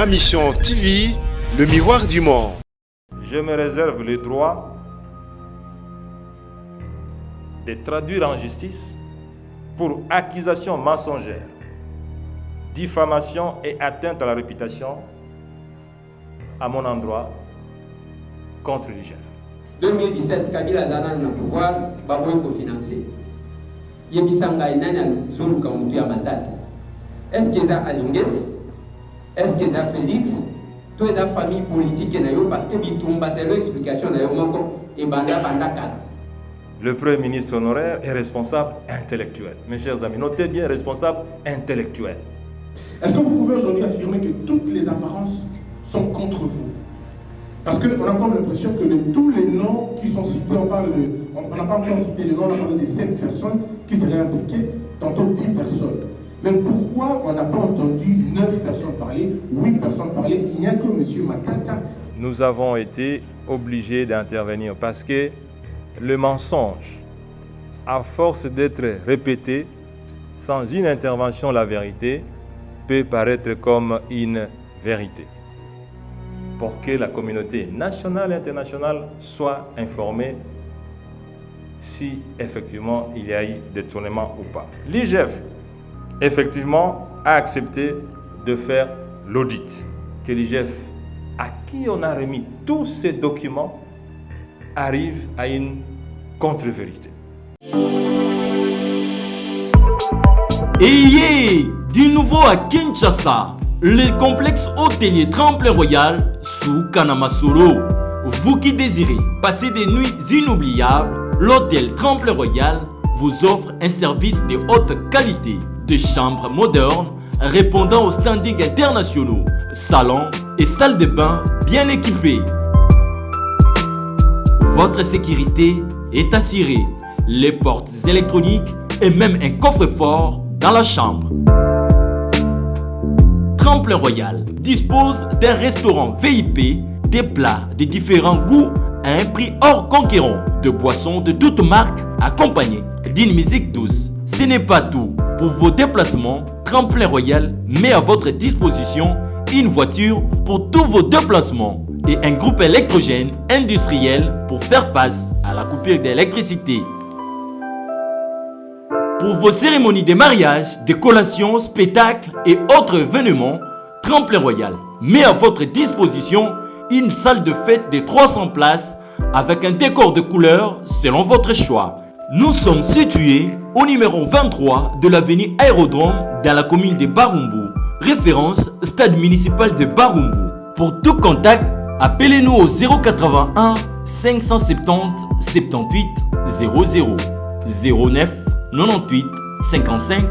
Ma Mission TV, le miroir du monde. Je me réserve le droit de traduire en justice pour accusation mensongère, diffamation et atteinte à la réputation à mon endroit contre l'IGF. 2017, Kabila Zana na pouvoir baboy ko financer. Yebisanga inana zulu kamutu ya matatu. Est-ce que ça Alingeti? Est-ce que ça Félix? Tous les familles politiques na yo parce que bitumba c'est l'explication na yo moko et banda kala. Le Premier ministre honoraire est responsable intellectuel. Mes chers amis, notez bien, responsable intellectuel. Est-ce que vous pouvez aujourd'hui affirmer que toutes les apparences sont contre vous? Parce qu'on a comme l'impression que de tous les noms qui sont cités, on n'a pas encore cité les noms, on a parlé de 7 personnes qui seraient impliquées, tantôt 10 personnes. Mais pourquoi on n'a pas entendu 9 personnes parler, 8 personnes parler? Il n'y a que M. Matata. Nous avons été obligés d'intervenir parce que le mensonge, à force d'être répété, sans une intervention, la vérité peut paraître comme une vérité. Pour que la communauté nationale et internationale soit informée si effectivement il y a eu détournement ou pas. L'IGF, effectivement, a accepté de faire l'audit. Que l'IGF, à qui on a remis tous ces documents, arrive à une contre-vérité. Ayez du nouveau à Kinshasa, le complexe hôtelier Tremplin Royal sous Kanamasolo. Vous qui désirez passer des nuits inoubliables, l'hôtel Tremplin Royal vous offre un service de haute qualité, de chambres modernes répondant aux standings internationaux, salons et salles de bain bien équipées. Votre sécurité est assurée, les portes électroniques et même un coffre-fort dans la chambre. Tremplin Royal dispose d'un restaurant VIP, des plats de différents goûts à un prix hors conquérant, de boissons de toutes marques accompagnées d'une musique douce. Ce n'est pas tout. Pour vos déplacements, Tremplin Royal met à votre disposition une voiture pour tous vos déplacements et un groupe électrogène industriel pour faire face à la coupure d'électricité. Pour vos cérémonies de mariage, de collations, spectacles et autres événements, Tremplin Royal met à votre disposition une salle de fête de 300 places avec un décor de couleurs selon votre choix. Nous sommes situés au numéro 23 de l'avenue Aérodrome dans la commune de Barumbu, référence stade municipal de Barumbu. Pour tout contact, appelez-nous au 081 570 78 00 09 98 55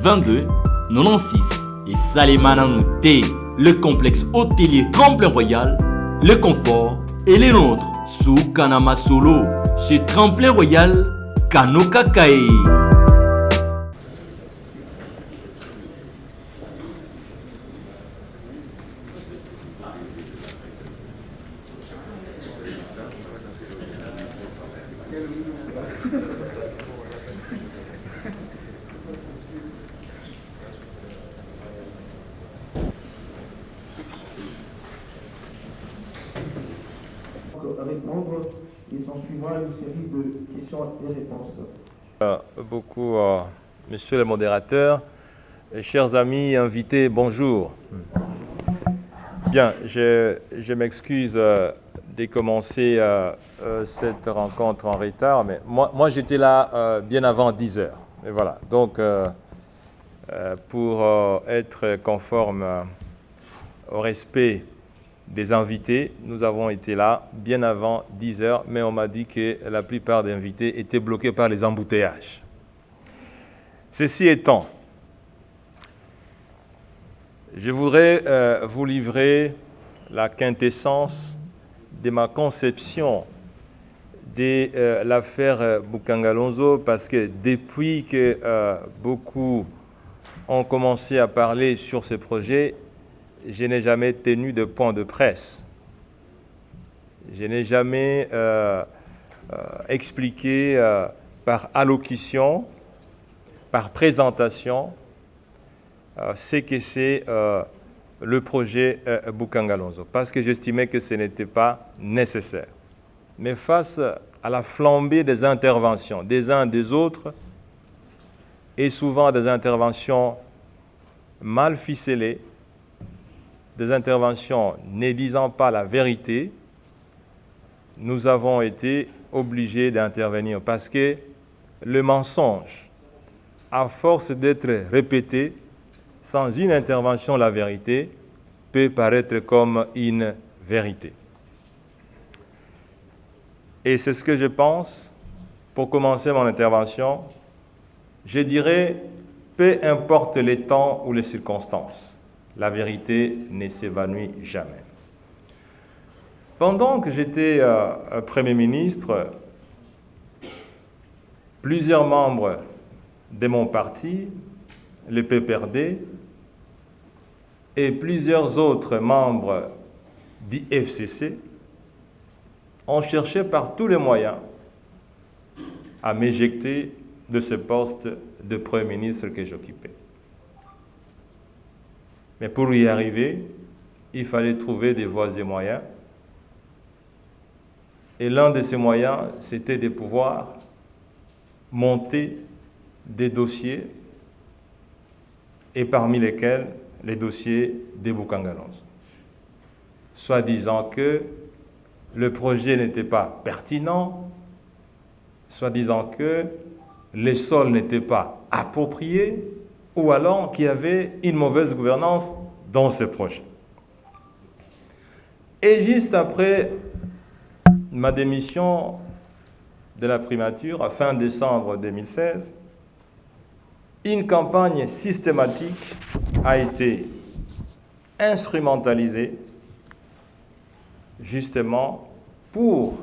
22 96 et Salimana Nouté, le complexe hôtelier Tremplin Royal, le confort et les nôtres sous Kanamasolo chez Tremplin Royal Kanokakae. Répondre et s'en suivra une série de questions et réponses. Beaucoup, monsieur le modérateur, chers amis invités, bonjour. Bien, je m'excuse de commencer cette rencontre en retard, mais moi j'étais là bien avant 10 heures. Et voilà, donc pour être conforme au respect des invités, nous avons été là bien avant 10 heures, mais on m'a dit que la plupart des invités étaient bloqués par les embouteillages. Ceci étant, je voudrais vous livrer la quintessence de ma conception de l'affaire Boukangalonzo, parce que depuis que beaucoup ont commencé à parler sur ce projet, je n'ai jamais tenu de point de presse. Je n'ai jamais expliqué par allocution, par présentation, ce que c'est le projet Bukangalonzo, parce que j'estimais que ce n'était pas nécessaire. Mais face à la flambée des interventions des uns des autres, et souvent des interventions mal ficelées, des interventions ne disant pas la vérité, nous avons été obligés d'intervenir parce que le mensonge, à force d'être répété, sans une intervention, la vérité peut paraître comme une vérité. Et c'est ce que je pense, pour commencer mon intervention, je dirais, peu importe les temps ou les circonstances, la vérité ne s'évanouit jamais. Pendant que j'étais Premier ministre, plusieurs membres de mon parti, le PPRD, et plusieurs autres membres du FCC ont cherché par tous les moyens à m'éjecter de ce poste de Premier ministre que j'occupais. Mais pour y arriver, il fallait trouver des voies et moyens. Et l'un de ces moyens, c'était de pouvoir monter des dossiers, et parmi lesquels les dossiers des Bukangalonzo. Soit disant que le projet n'était pas pertinent, soit disant que les sols n'étaient pas appropriés, ou alors qu'il y avait une mauvaise gouvernance dans ce projet. Et juste après ma démission de la primature, à fin décembre 2016, une campagne systématique a été instrumentalisée justement pour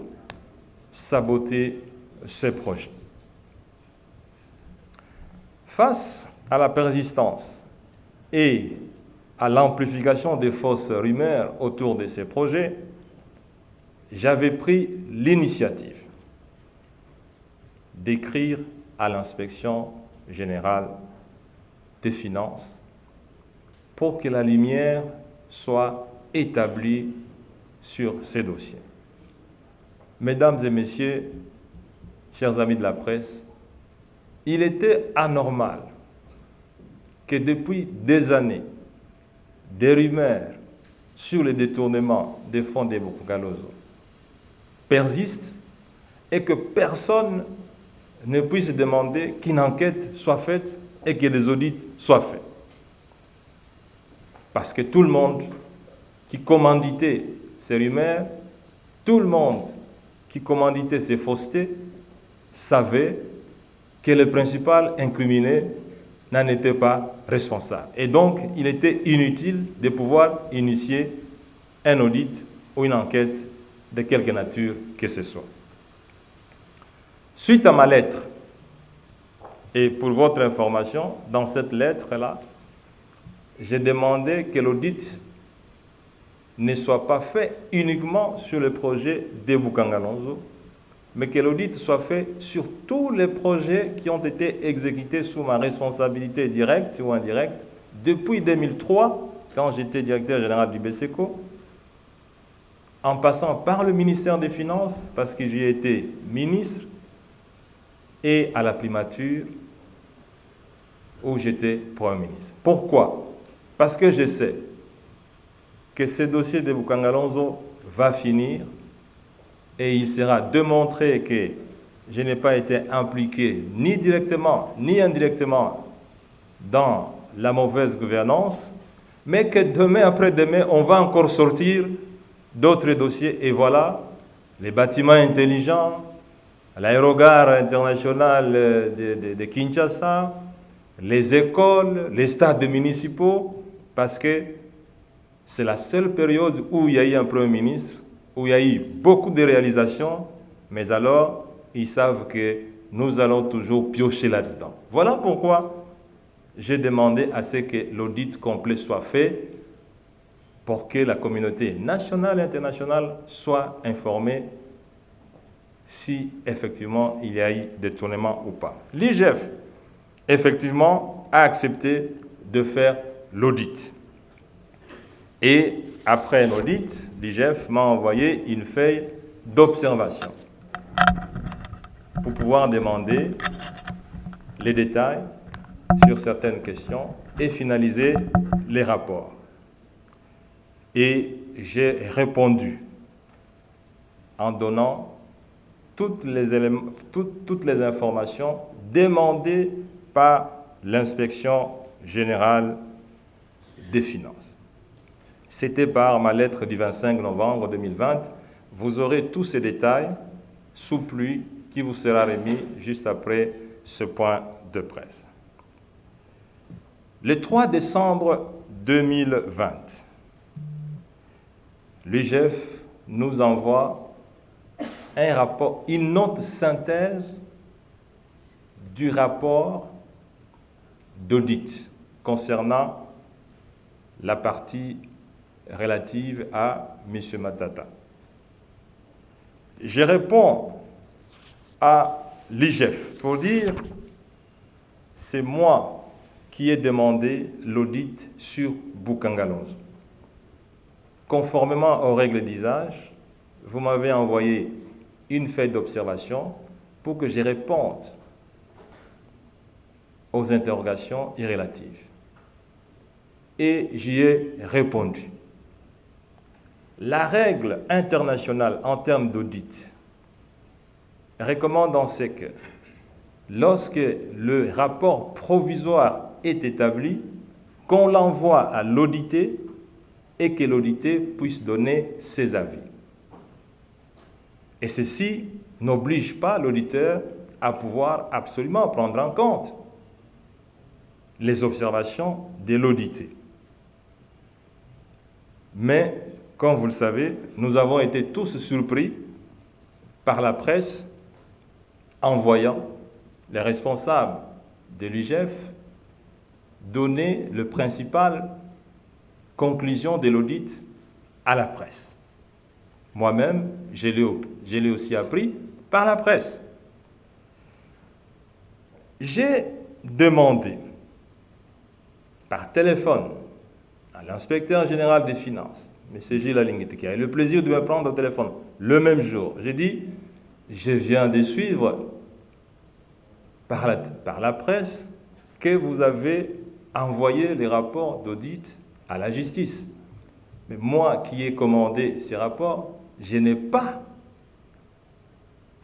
saboter ces projets. Face à la persistance et à l'amplification des fausses rumeurs autour de ces projets, j'avais pris l'initiative d'écrire à l'inspection générale des finances pour que la lumière soit établie sur ces dossiers. Mesdames et messieurs, chers amis de la presse, il était anormal que depuis des années, des rumeurs sur le détournement des fonds des Bukangalonzo persistent et que personne ne puisse demander qu'une enquête soit faite et que des audits soient faits. Parce que tout le monde qui commanditait ces rumeurs, tout le monde qui commanditait ces faussetés, savait que le principal incriminé n'en était pas responsable. Et donc, il était inutile de pouvoir initier un audit ou une enquête de quelque nature que ce soit. Suite à ma lettre, et pour votre information, dans cette lettre-là, j'ai demandé que l'audit ne soit pas fait uniquement sur le projet des Bukangalonzo, mais que l'audit soit fait sur tous les projets qui ont été exécutés sous ma responsabilité directe ou indirecte depuis 2003, quand j'étais directeur général du BCECO, en passant par le ministère des Finances, parce que j'y ai été ministre, et à la primature, où j'étais Premier ministre. Pourquoi? Parce que je sais que ce dossier de Bukangalonzo va finir et il sera démontré que je n'ai pas été impliqué ni directement ni indirectement dans la mauvaise gouvernance, mais que demain après-demain, on va encore sortir d'autres dossiers. Et voilà, les bâtiments intelligents, l'aérogare international de Kinshasa, les écoles, les stades municipaux, parce que c'est la seule période où il y a eu un Premier ministre, où il y a eu beaucoup de réalisations, mais alors ils savent que nous allons toujours piocher là-dedans. Voilà pourquoi j'ai demandé à ce que l'audit complet soit fait pour que la communauté nationale et internationale soit informée si effectivement il y a eu détournement ou pas. L'IGF, effectivement, a accepté de faire l'audit. Et après un audit, l'IGF m'a envoyé une feuille d'observation pour pouvoir demander les détails sur certaines questions et finaliser les rapports. Et j'ai répondu en donnant toutes les informations demandées par l'inspection générale des finances. C'était par ma lettre du 25 novembre 2020. Vous aurez tous ces détails sous pluie qui vous sera remis juste après ce point de presse. Le 3 décembre 2020, l'IGF nous envoie un rapport, une note synthèse du rapport d'audit concernant la partie relative à M. Matata. Je réponds à l'IGF pour dire c'est moi qui ai demandé l'audit sur Bukangalonzo. Conformément aux règles d'usage, vous m'avez envoyé une feuille d'observation pour que je réponde aux interrogations irrélatives. Et j'y ai répondu. La règle internationale en termes d'audit recommande en ce que lorsque le rapport provisoire est établi, qu'on l'envoie à l'audité et que l'audité puisse donner ses avis. Et ceci n'oblige pas l'auditeur à pouvoir absolument prendre en compte les observations de l'audité. Mais, comme vous le savez, nous avons été tous surpris par la presse en voyant les responsables de l'IGF donner le principal conclusion de l'audit à la presse. Moi-même, je l'ai aussi appris par la presse. J'ai demandé par téléphone à l'inspecteur général des finances, M. Gilles Alinguete, qui a eu le plaisir de me prendre au téléphone le même jour. J'ai dit, je viens de suivre par la presse que vous avez envoyé les rapports d'audit à la justice. Mais moi qui ai commandé ces rapports, je n'ai pas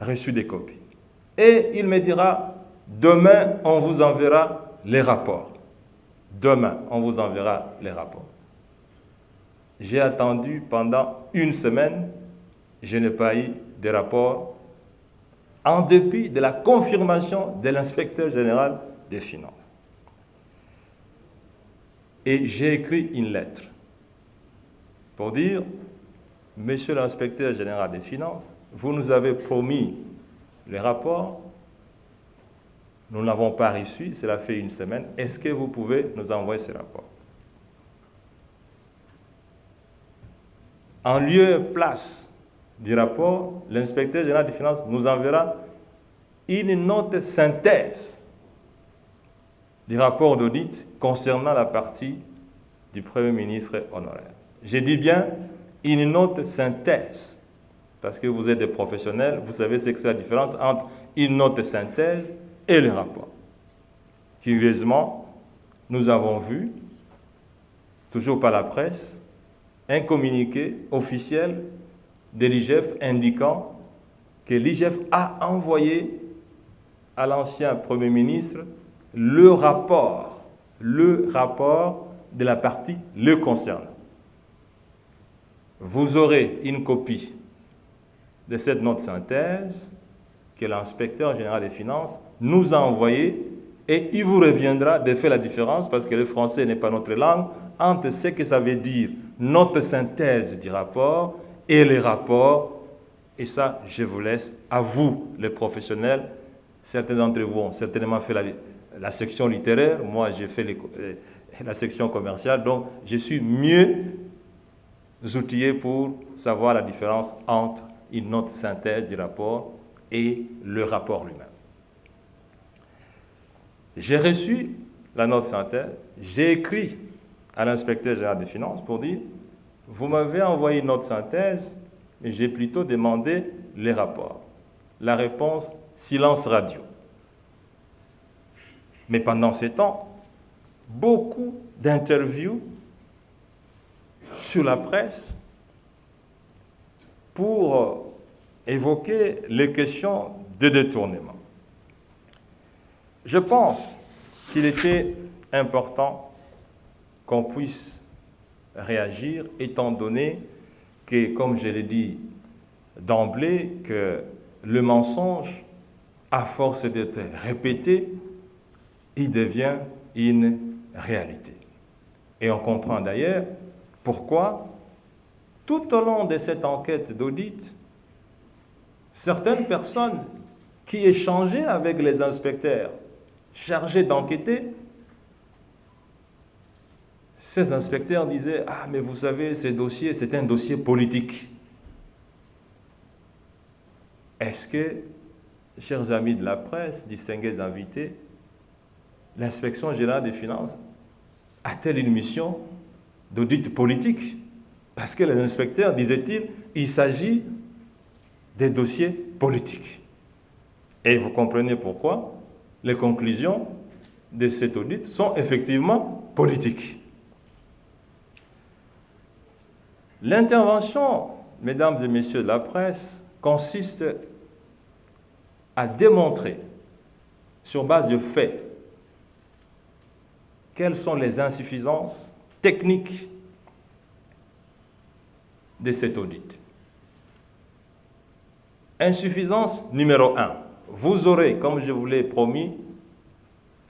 reçu des copies. Et il me dira, demain, on vous enverra les rapports. Demain, on vous enverra les rapports. J'ai attendu pendant une semaine, je n'ai pas eu de rapport, en dépit de la confirmation de l'inspecteur général des finances. Et j'ai écrit une lettre pour dire, Monsieur l'inspecteur général des finances, vous nous avez promis les rapports, nous ne l'avons pas reçu, cela fait une semaine, est-ce que vous pouvez nous envoyer ces rapports? En lieu et place du rapport, l'inspecteur général des finances nous enverra une note synthèse du rapport d'audit concernant la partie du Premier ministre honoraire. Je dis bien une note synthèse, parce que vous êtes des professionnels, vous savez ce que c'est la différence entre une note synthèse et le rapport. Curieusement, nous avons vu, toujours par la presse, un communiqué officiel de l'IGF indiquant que l'IGF a envoyé à l'ancien Premier ministre le rapport de la partie le concernant. Vous aurez une copie de cette note synthèse que l'inspecteur général des finances nous a envoyée et il vous reviendra de faire la différence, parce que le français n'est pas notre langue, entre ce que ça veut dire note synthèse du rapport et les rapports. Et ça, je vous laisse à vous, les professionnels. Certains d'entre vous ont certainement fait la section littéraire. Moi, j'ai fait la section commerciale. Donc, je suis mieux outillé pour savoir la différence entre une note synthèse du rapport et le rapport lui-même. J'ai reçu la note synthèse, j'ai écrit à l'inspecteur général des finances pour dire vous m'avez envoyé une note synthèse, et j'ai plutôt demandé les rapports. La réponse, silence radio. Mais pendant ces temps, beaucoup d'interviews sur la presse pour évoquer les questions de détournement. Je pense qu'il était important qu'on puisse réagir, étant donné que, comme je l'ai dit d'emblée, que le mensonge, à force d'être répété, il devient une réalité. Et on comprend d'ailleurs pourquoi, tout au long de cette enquête d'audit, certaines personnes qui échangeaient avec les inspecteurs chargés d'enquêter, ces inspecteurs disaient « Ah, mais vous savez, ce dossier, c'est un dossier politique. » Est-ce que, chers amis de la presse, distingués invités, l'inspection générale des finances a-t-elle une mission d'audit politique? Parce que les inspecteurs, disaient-ils, il s'agit des dossiers politiques. Et vous comprenez pourquoi les conclusions de cet audit sont effectivement politiques. L'intervention, mesdames et messieurs de la presse, consiste à démontrer, sur base de faits, quelles sont les insuffisances techniques de cet audit. Insuffisance numéro 1. Vous aurez, comme je vous l'ai promis,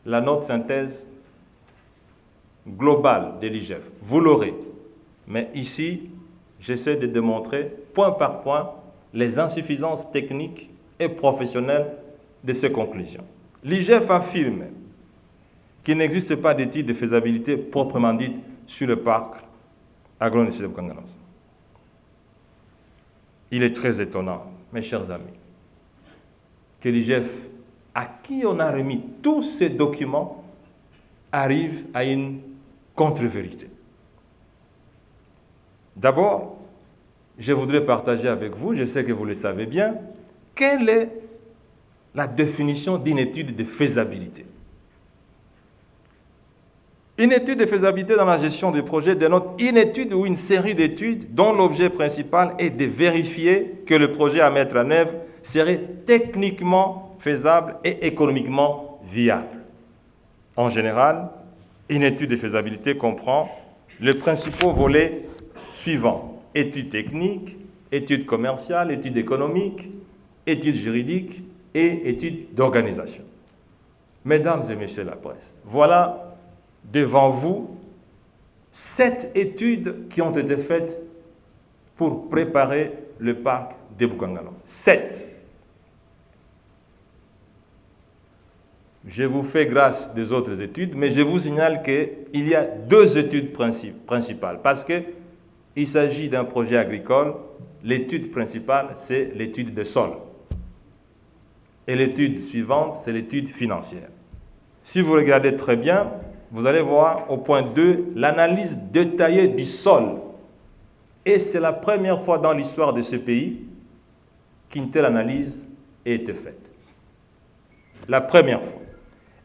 la note synthèse globale de l'IGF. Vous l'aurez. Mais ici, j'essaie de démontrer, point par point, les insuffisances techniques et professionnelles de ces conclusions. L'IGF affirme qu'il n'existe pas d'étude de faisabilité proprement dite sur le parc agronomique de Bukanganos. Il est très étonnant, mes chers amis, que l'IGF, à qui on a remis tous ces documents, arrive à une contre-vérité. D'abord, je voudrais partager avec vous, je sais que vous le savez bien, quelle est la définition d'une étude de faisabilité. Une étude de faisabilité dans la gestion du projet dénote une étude ou une série d'études dont l'objet principal est de vérifier que le projet à mettre en œuvre serait techniquement faisable et économiquement viable. En général, une étude de faisabilité comprend les principaux volets suivants: études techniques, études commerciales, études économiques, études juridiques et études d'organisation. Mesdames et messieurs de la presse, voilà devant vous 7 études qui ont été faites pour préparer le parc de Bukangalo. 7. Je vous fais grâce des autres études, mais je vous signale qu'il y a 2 études principales, parce qu'il s'agit d'un projet agricole. L'étude principale, c'est l'étude des sols. Et l'étude suivante, c'est l'étude financière. Si vous regardez très bien, vous allez voir au point 2 l'analyse détaillée du sol. Et c'est la première fois dans l'histoire de ce pays qu'une telle analyse a été faite. La première fois.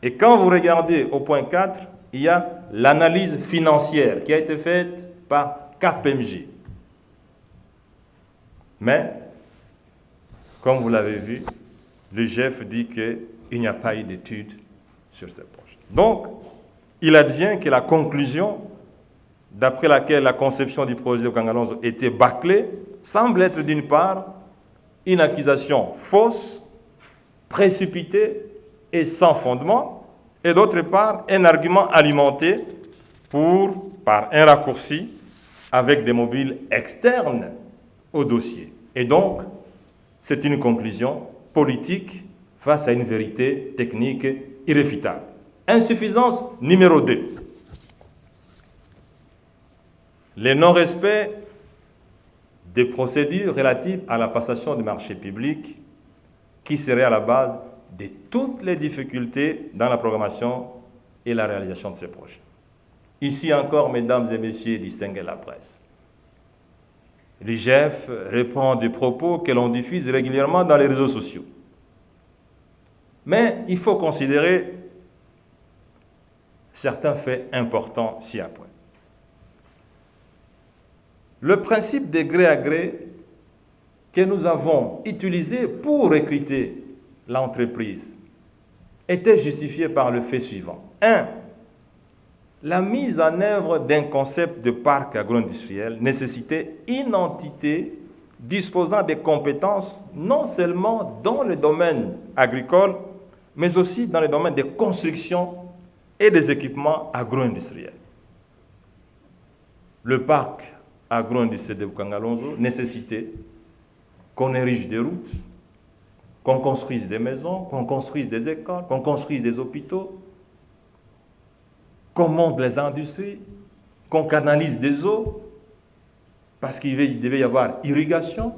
Et quand vous regardez au point 4, il y a l'analyse financière qui a été faite par KPMG. Mais, comme vous l'avez vu, le GF dit qu'il n'y a pas eu d'étude sur ce projet. Donc, il advient que la conclusion, d'après laquelle la conception du projet de Bukangalonzo était bâclée, semble être d'une part une accusation fausse, précipitée et sans fondement, et d'autre part un argument alimenté par un raccourci avec des mobiles externes au dossier. Et donc, c'est une conclusion politique face à une vérité technique irréfutable. Insuffisance numéro 2. Le non-respect des procédures relatives à la passation des marchés publics qui seraient à la base de toutes les difficultés dans la programmation et la réalisation de ces projets. Ici encore, mesdames et messieurs, distinguez la presse. L'IGF répond des propos que l'on diffuse régulièrement dans les réseaux sociaux. Mais il faut considérer certains faits importants ci-après. Le principe de gré à gré que nous avons utilisé pour recruter l'entreprise était justifié par le fait suivant. 1. La mise en œuvre d'un concept de parc agro-industriel nécessitait une entité disposant des compétences non seulement dans le domaine agricole, mais aussi dans le domaine des constructions et des équipements agro-industriels. Le parc agro-industriel de Bukangalonzo nécessitait qu'on érige des routes, qu'on construise des maisons, qu'on construise des écoles, qu'on construise des hôpitaux, qu'on monte les industries, qu'on canalise des eaux, parce qu'il devait y avoir irrigation.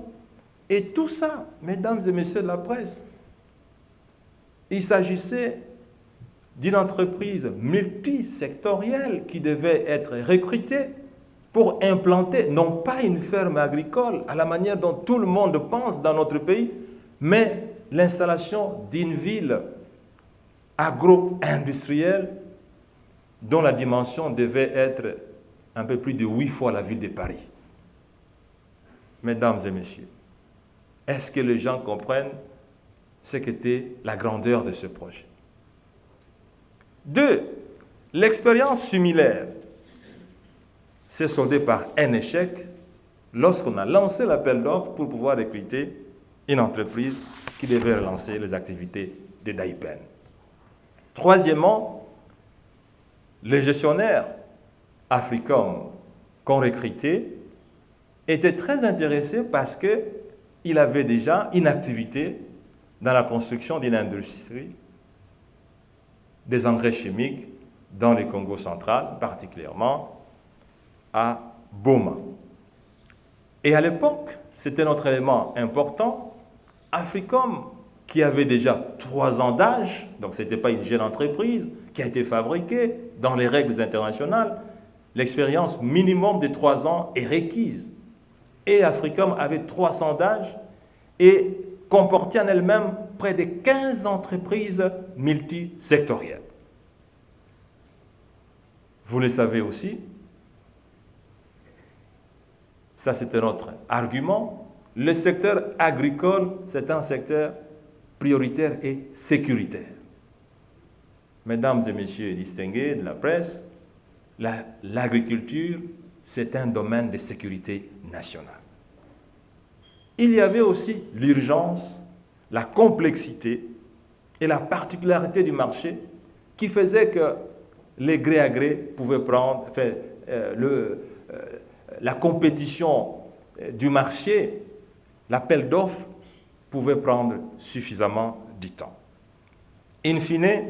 Et tout ça, mesdames et messieurs de la presse, il s'agissait d'une entreprise multisectorielle qui devait être recrutée pour implanter, non pas une ferme agricole à la manière dont tout le monde pense dans notre pays, mais l'installation d'une ville agro-industrielle dont la dimension devait être un peu plus de 8 fois la ville de Paris. Mesdames et messieurs, est-ce que les gens comprennent ce qu'était la grandeur de ce projet? 2. L'expérience similaire s'est soldée par un échec lorsqu'on a lancé l'appel d'offres pour pouvoir recruter une entreprise qui devait relancer les activités de Daipen. Troisièmement, les gestionnaires Africom qu'on recrutait étaient très intéressés parce qu'ils avaient déjà une activité dans la construction d'une industrie des engrais chimiques dans le Congo central, particulièrement à Boma. Et à l'époque, c'était notre élément important, Africom, qui avait déjà 3 ans d'âge, donc ce n'était pas une jeune entreprise, qui a été fabriquée dans les règles internationales, l'expérience minimum de 3 ans est requise. Et Africom avait 300 ans d'âge et comportait en elle-même près de 15 entreprises multisectorielles. Vous le savez aussi, ça c'était notre argument, le secteur agricole, c'est un secteur prioritaire et sécuritaire. Mesdames et messieurs distingués de la presse, l'agriculture, c'est un domaine de sécurité nationale. Il y avait aussi l'urgence, la complexité et la particularité du marché qui faisait que les gré à gré pouvaient prendre, la compétition du marché, l'appel d'offres pouvait prendre suffisamment du temps. In fine,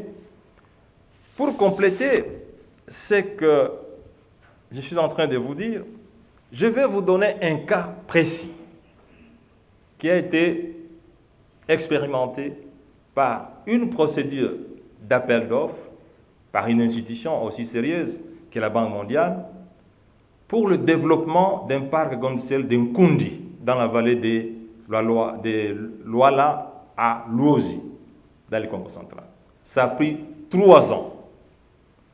pour compléter ce que je suis en train de vous dire, je vais vous donner un cas précis qui a été expérimenté par une procédure d'appel d'offres par une institution aussi sérieuse que la Banque mondiale pour le développement d'un parc industriel d'Nkundi dans la vallée de Luala à Luozi, dans le Congo central. Ça a pris 3 ans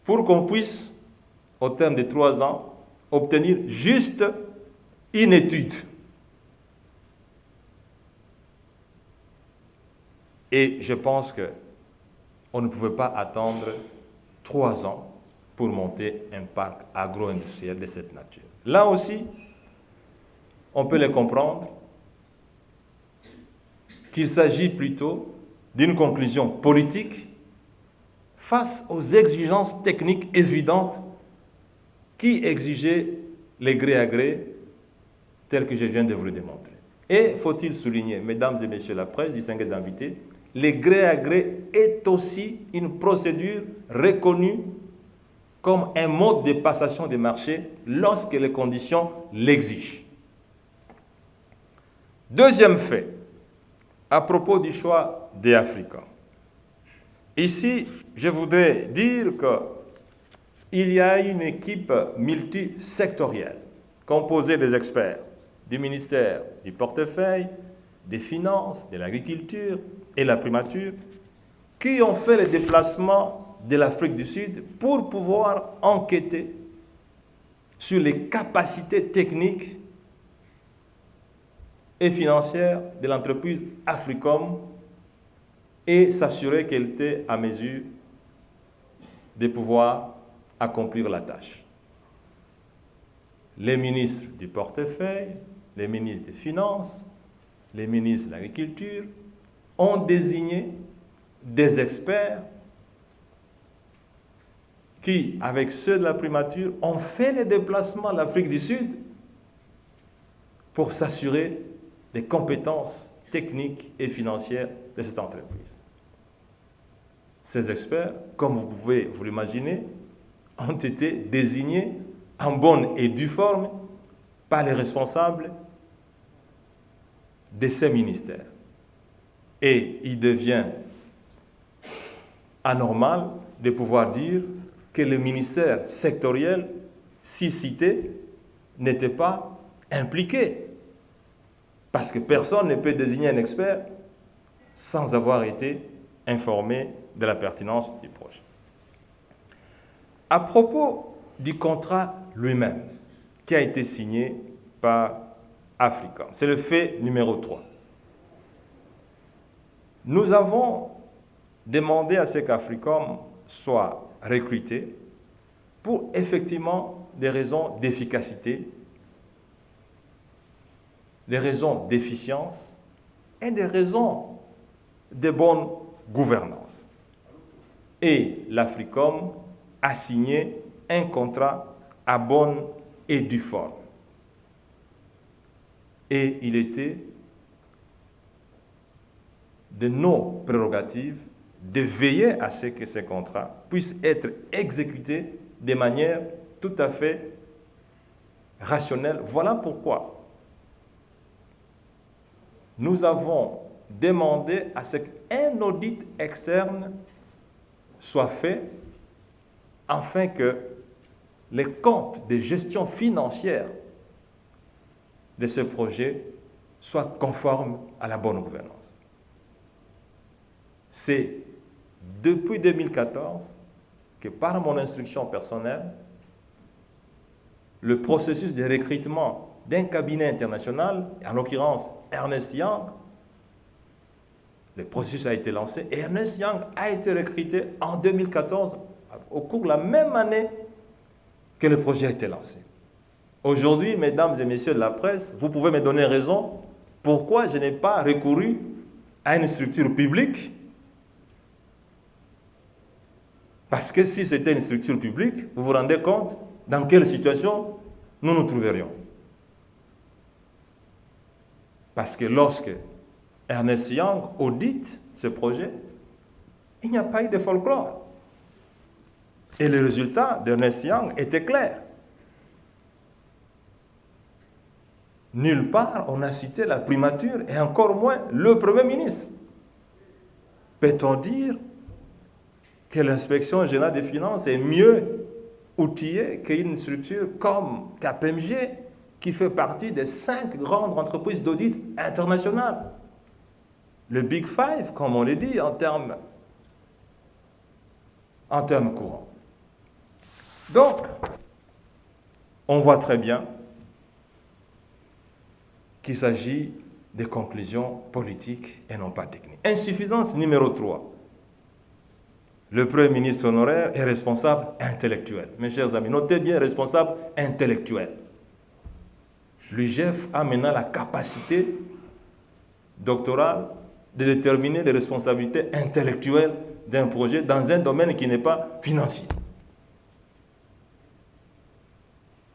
pour qu'on puisse, au terme de 3 ans, obtenir juste une étude. Et je pense qu'on ne pouvait pas attendre 3 ans pour monter un parc agro-industriel de cette nature. Là aussi, on peut les comprendre qu'il s'agit plutôt d'une conclusion politique face aux exigences techniques évidentes qui exigeaient les gré à gré tels que je viens de vous le démontrer. Et faut-il souligner, mesdames et messieurs la presse, distingués invités, les gré à gré est aussi une procédure reconnue comme un mode de passation des marchés lorsque les conditions l'exigent. Deuxième fait, à propos du choix des Africains. Ici, je voudrais dire qu'il y a une équipe multisectorielle composée des experts du ministère du portefeuille, des finances, de l'agriculture et la primature qui ont fait le déplacement de l'Afrique du Sud pour pouvoir enquêter sur les capacités techniques et financières de l'entreprise Africom et s'assurer qu'elle était à mesure de pouvoir accomplir la tâche. Les ministres du portefeuille, les ministres des Finances, les ministres de l'Agriculture ont désigné des experts qui, avec ceux de la primature, ont fait les déplacements à l'Afrique du Sud pour s'assurer des compétences techniques et financières de cette entreprise. Ces experts, comme vous pouvez vous l'imaginer, ont été désignés en bonne et due forme par les responsables de ces ministères. Et il devient anormal de pouvoir dire que le ministère sectoriel, si cité, n'était pas impliqué. Parce que personne ne peut désigner un expert sans avoir été informé de la pertinence du projet. À propos du contrat lui-même, qui a été signé par Africom, c'est le fait numéro 3. Nous avons demandé à ce qu'Africom soit recruté pour effectivement des raisons d'efficacité, des raisons d'efficience et des raisons de bonne gouvernance. Et l'Africom a signé un contrat à bonne et due forme. Et il était de nos prérogatives de veiller à ce que ces contrats puissent être exécutés de manière tout à fait rationnelle. Voilà pourquoi nous avons demandé à ce qu'un audit externe soit fait afin que les comptes de gestion financière de ce projet soient conformes à la bonne gouvernance. C'est depuis 2014 que par mon instruction personnelle, le processus de recrutement d'un cabinet international, en l'occurrence Ernst Young, le processus a été lancé et Ernst Young a été recruté en 2014 au cours de la même année que le projet a été lancé. Aujourd'hui, mesdames et messieurs de la presse, vous pouvez me donner raison pourquoi je n'ai pas recouru à une structure publique. Parce que si c'était une structure publique, vous vous rendez compte dans quelle situation nous nous trouverions. Parce que lorsque Ernst Young audite ce projet, il n'y a pas eu de folklore. Et le résultat d'Ernst Young était clair. Nulle part on a cité la primature et encore moins le Premier ministre. Peut-on dire que l'inspection générale des finances est mieux outillée qu'une structure comme KPMG qui fait partie des 5 grandes entreprises d'audit internationales? Le Big Five, comme on le dit en termes courants. Donc, on voit très bien qu'il s'agit de conclusions politiques et non pas techniques. Insuffisance numéro 3. Le Premier ministre honoraire est responsable intellectuel. Mes chers amis, notez bien responsable intellectuel. L'UGF a maintenant la capacité doctorale de déterminer les responsabilités intellectuelles d'un projet dans un domaine qui n'est pas financier.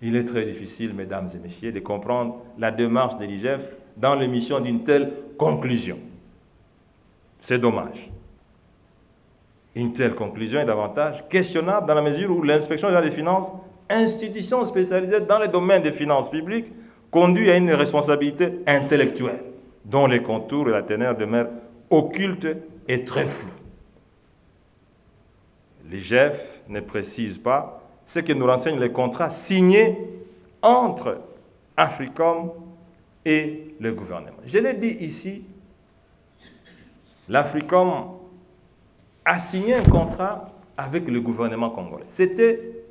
Il est très difficile, mesdames et messieurs, de comprendre la démarche de l'IGF dans l'émission d'une telle conclusion. C'est dommage. Une telle conclusion est davantage questionnable dans la mesure où l'inspection générale des finances, institution spécialisée dans les domaines des finances publiques, conduit à une responsabilité intellectuelle dont les contours et la teneur demeurent occultes et très flous. L'IGF ne précise pas ce que nous renseignent les contrats signés entre Africom et le gouvernement. Je l'ai dit ici, l'Africom a signé un contrat avec le gouvernement congolais. C'était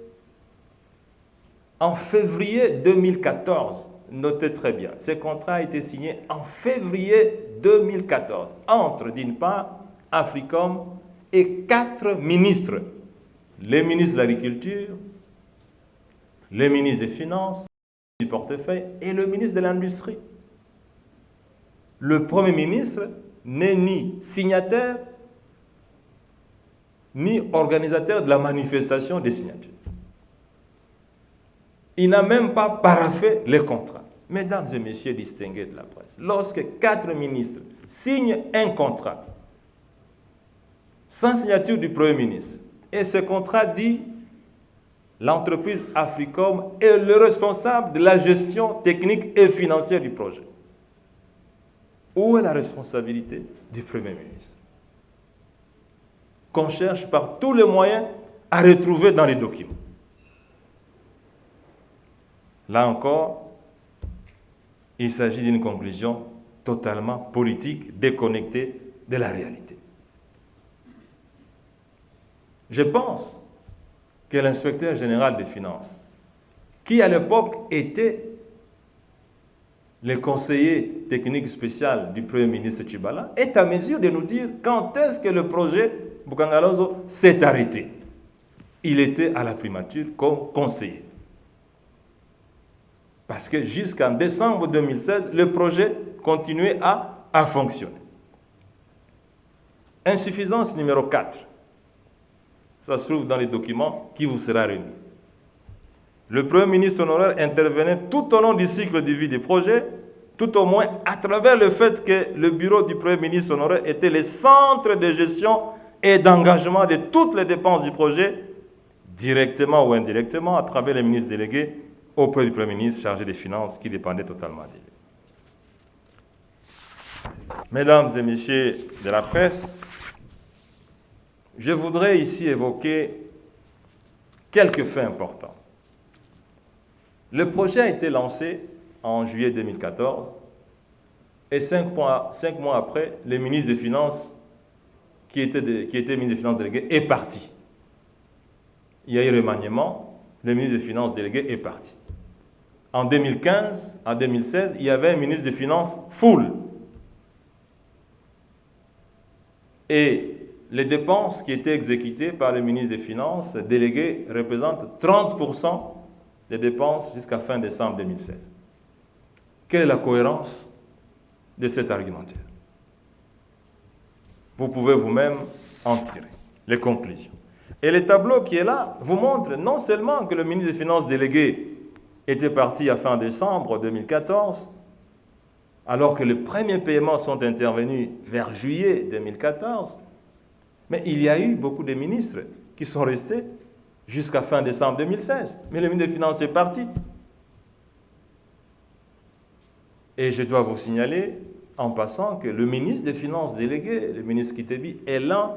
en février 2014. Notez très bien, ce contrat a été signé en février 2014 entre, d'une part, Africom et 4 ministres. Le ministre de l'Agriculture, le ministre des Finances, du portefeuille et le ministre de l'Industrie. Le Premier ministre n'est ni signataire, ni organisateur de la manifestation des signatures. Il n'a même pas paraphé les contrats. Mesdames et messieurs distingués de la presse, lorsque 4 ministres signent un contrat sans signature du Premier ministre, et ce contrat dit l'entreprise Africom est le responsable de la gestion technique et financière du projet. Où est la responsabilité du Premier ministre? Qu'on cherche par tous les moyens à retrouver dans les documents. Là encore, il s'agit d'une conclusion totalement politique, déconnectée de la réalité. Je pense que l'inspecteur général des finances, qui à l'époque était le conseiller technique spécial du Premier ministre Tchibala, est à mesure de nous dire quand est-ce que le projet Bukangalozo s'est arrêté. Il était à la primature comme conseiller. Parce que jusqu'en décembre 2016, le projet continuait à fonctionner. Insuffisance numéro 4. Ça se trouve dans les documents qui vous sera remis. Le Premier ministre honoraire intervenait tout au long du cycle de vie du projet, tout au moins à travers le fait que le bureau du Premier ministre honoraire était le centre de gestion et d'engagement de toutes les dépenses du projet, directement ou indirectement, à travers les ministres délégués, auprès du Premier ministre chargé des Finances, qui dépendait totalement de lui. Mesdames et messieurs de la presse, je voudrais ici évoquer quelques faits importants. Le projet a été lancé en juillet 2014 et 5 mois après, le ministre des Finances, qui était ministre des Finances délégué, est parti. Il y a eu remaniement, le ministre des Finances délégué est parti. En 2015, en 2016, il y avait un ministre des Finances full. Et les dépenses qui étaient exécutées par le ministre des Finances délégué représentent 30% des dépenses jusqu'à fin décembre 2016. Quelle est la cohérence de cet argumentaire? Vous pouvez vous-même en tirer les conclusions. Et le tableau qui est là vous montre non seulement que le ministre des Finances délégué était parti à fin décembre 2014, alors que les premiers paiements sont intervenus vers juillet 2014, mais il y a eu beaucoup de ministres qui sont restés jusqu'à fin décembre 2016. Mais le ministre des Finances est parti. Et je dois vous signaler, en passant, que le ministre des Finances délégué, le ministre Kitebi, est l'un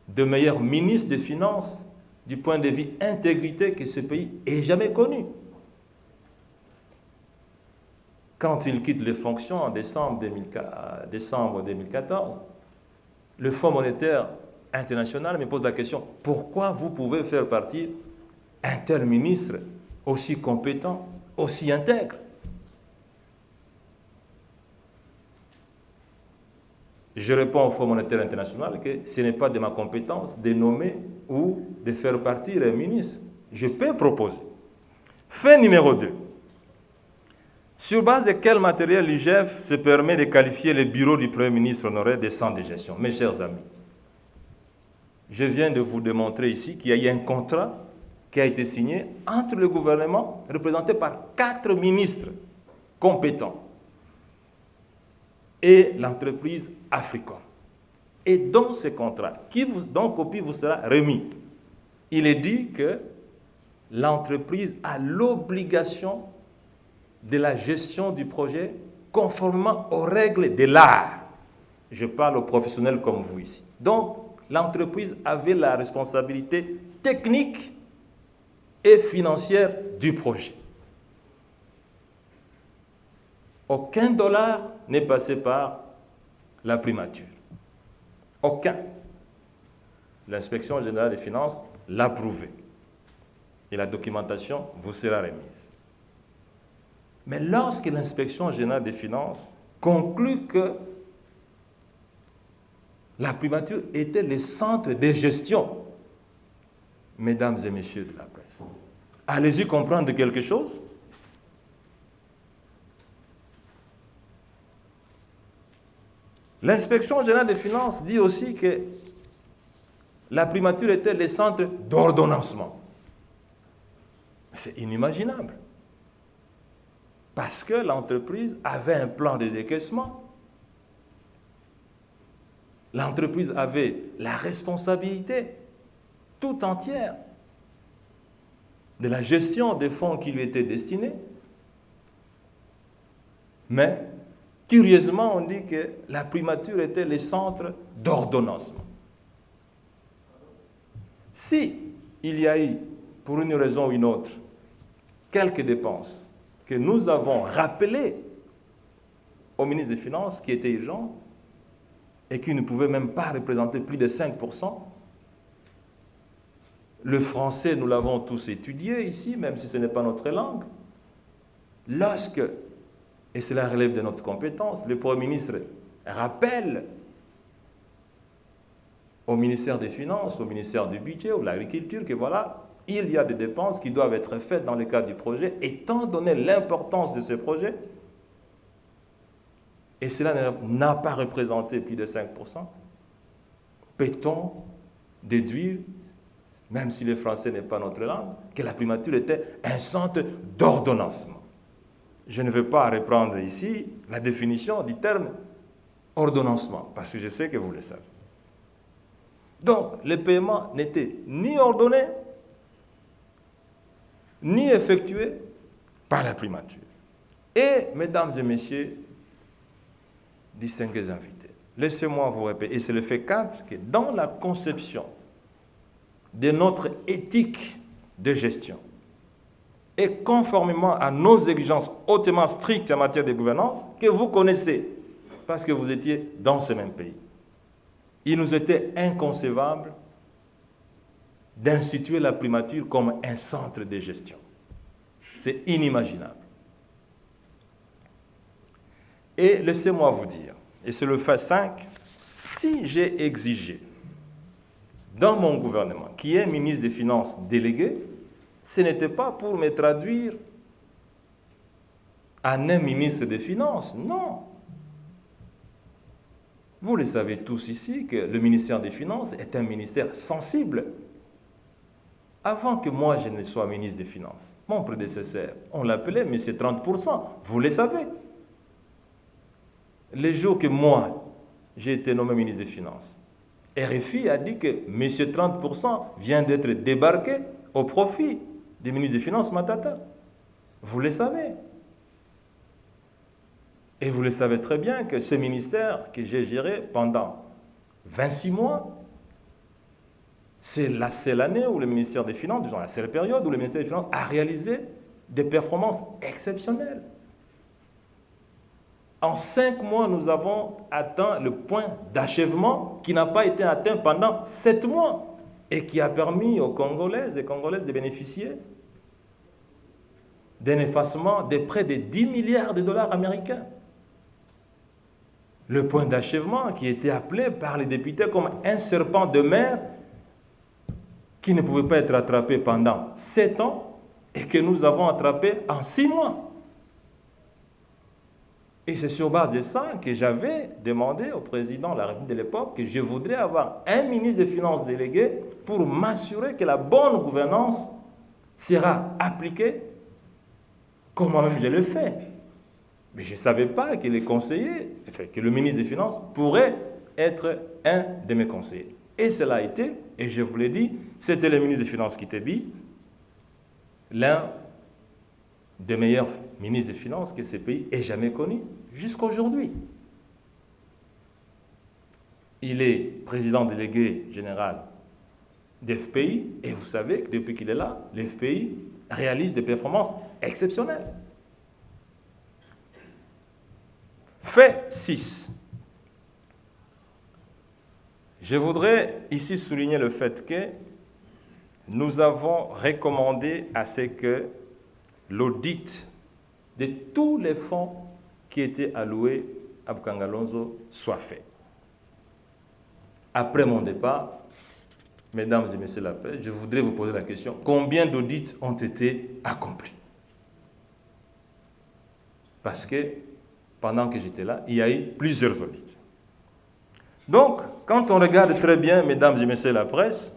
des meilleurs ministres des Finances du point de vue intégrité que ce pays ait jamais connu. Quand il quitte les fonctions en décembre 2014, le Fonds monétaire international me pose la question, pourquoi vous pouvez faire partir un tel ministre aussi compétent, aussi intègre? Je réponds au Fonds monétaire international que ce n'est pas de ma compétence de nommer ou de faire partir un ministre. Je peux proposer. Fait numéro 2. Sur base de quel matériel l'IGF se permet de qualifier le bureau du Premier ministre honoraire de centre de gestion? Mes chers amis, je viens de vous démontrer ici qu'il y a eu un contrat qui a été signé entre le gouvernement, représenté par 4 ministres compétents, et l'entreprise Africom. Et dans ce contrat, dont copie vous sera remis, il est dit que l'entreprise a l'obligation de la gestion du projet conformément aux règles de l'art. Je parle aux professionnels comme vous ici. Donc, l'entreprise avait la responsabilité technique et financière du projet. aucun dollar n'est passé par la primature. Aucun. L'inspection générale des finances l'a prouvé. Et la documentation vous sera remise. Mais lorsque l'inspection générale des finances conclut que la primature était le centre de gestion, mesdames et messieurs de la presse, allez-y comprendre quelque chose? L'inspection générale des finances dit aussi que la primature était le centre d'ordonnancement. C'est inimaginable. Parce que l'entreprise avait un plan de décaissement. L'entreprise avait la responsabilité tout entière de la gestion des fonds qui lui étaient destinés. Mais, curieusement, on dit que la primature était le centre d'ordonnancement. Si il y a eu, pour une raison ou une autre, quelques dépenses que nous avons rappelées au ministre des Finances qui étaient urgentes et qui ne pouvaient même pas représenter plus de 5%, le français, nous l'avons tous étudié ici, même si ce n'est pas notre langue. Lorsque, et cela relève de notre compétence, le Premier ministre rappelle au ministère des Finances, au ministère du Budget, ou de l'Agriculture, que voilà, il y a des dépenses qui doivent être faites dans le cadre du projet, étant donné l'importance de ce projet, et cela n'a pas représenté plus de 5%, peut-on déduire, même si le français n'est pas notre langue, que la primature était un centre d'ordonnancement. Je ne vais pas reprendre ici la définition du terme ordonnancement, parce que je sais que vous le savez. Donc, les paiements n'étaient ni ordonnés, ni effectués par la primature. Et, mesdames et messieurs, distingués invités, laissez-moi vous répéter, et c'est le fait 4, que dans la conception de notre éthique de gestion, et conformément à nos exigences hautement strictes en matière de gouvernance, que vous connaissez, parce que vous étiez dans ce même pays, il nous était inconcevable d'instituer la primature comme un centre de gestion. C'est inimaginable. Et laissez-moi vous dire, et c'est le fait 5, si j'ai exigé dans mon gouvernement, qui est ministre des Finances délégué, ce n'était pas pour me traduire en un ministre des Finances, non. Vous le savez tous ici que le ministère des Finances est un ministère sensible. Avant que moi je ne sois ministre des Finances, mon prédécesseur, on l'appelait M. 30%, vous le savez. Le jour que moi, j'ai été nommé ministre des Finances, RFI a dit que M. 30% vient d'être débarqué au profit du ministre des Finances Matata. Vous le savez. Et vous le savez très bien que ce ministère que j'ai géré pendant 26 mois, c'est la seule année où le ministère des Finances, disons la seule période où le ministère des Finances a réalisé des performances exceptionnelles. En 5 mois, nous avons atteint le point d'achèvement qui n'a pas été atteint pendant 7 mois et qui a permis aux Congolaises et Congolaises de bénéficier d'un effacement de près de 10 milliards de dollars américains. Le point d'achèvement qui était appelé par les députés comme un serpent de mer qui ne pouvait pas être attrapé pendant 7 ans et que nous avons attrapé en 6 mois. Et c'est sur base de ça que j'avais demandé au président de la République de l'époque que je voudrais avoir un ministre des Finances délégué pour m'assurer que la bonne gouvernance sera appliquée comme moi-même je le fais. Mais je ne savais pas que les conseillers, enfin, que le ministre des Finances pourrait être un de mes conseillers. Et cela a été, et je vous l'ai dit, c'était le ministre des Finances Kitebi, l'un des meilleurs ministres des Finances que ce pays ait jamais connu, jusqu'à aujourd'hui. Il est président délégué général d'FPI, et vous savez que depuis qu'il est là, l'FPI réalise des performances exceptionnelles. Fait 6. Je voudrais ici souligner le fait que nous avons recommandé à ce que l'audit de tous les fonds qui étaient alloués à Bukangalonzo soit fait. Après mon départ, mesdames et messieurs de la presse, je voudrais vous poser la question, combien d'audits ont été accomplis? Parce que pendant que j'étais là, il y a eu plusieurs audits. Donc, quand on regarde très bien, mesdames et messieurs de la presse,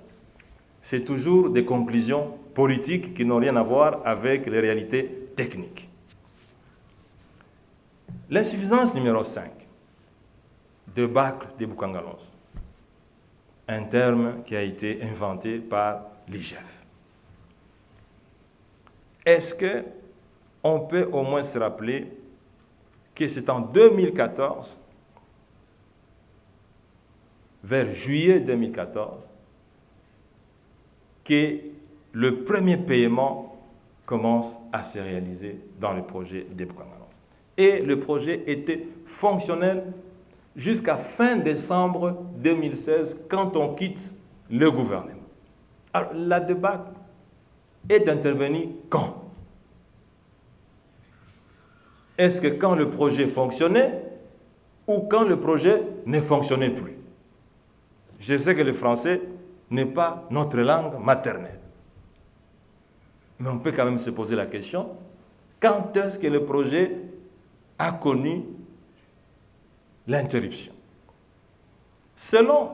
c'est toujours des conclusions politiques qui n'ont rien à voir avec les réalités techniques. L'insuffisance numéro 5, débâcle de Bukangalonzo, un terme qui a été inventé par l'IGF. Est-ce qu'on peut au moins se rappeler que c'est en 2014, vers juillet 2014, que le premier paiement commence à se réaliser dans le projet de Bukangalonzo. Et le projet était fonctionnel jusqu'à fin décembre 2016, quand on quitte le gouvernement. Alors, la débâcle est intervenue quand? Est-ce que quand le projet fonctionnait ou quand le projet ne fonctionnait plus? Je sais que le français n'est pas notre langue maternelle. Mais on peut quand même se poser la question, quand est-ce que le projet a connu l'interruption? Selon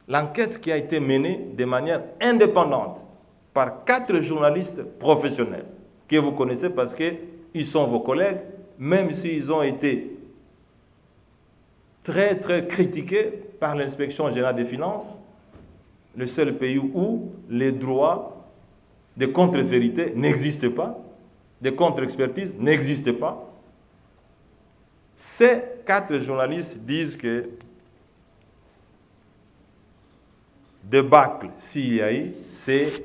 l'enquête qui a été menée de manière indépendante par 4 journalistes professionnels, que vous connaissez parce qu'ils sont vos collègues, même s'ils ont été très critiqués par l'inspection générale des finances, le seul pays où les droits de contre-vérité n'existent pas, de contre-expertise n'existent pas. Ces 4 journalistes disent que débâcle, s'il y a eu, c'est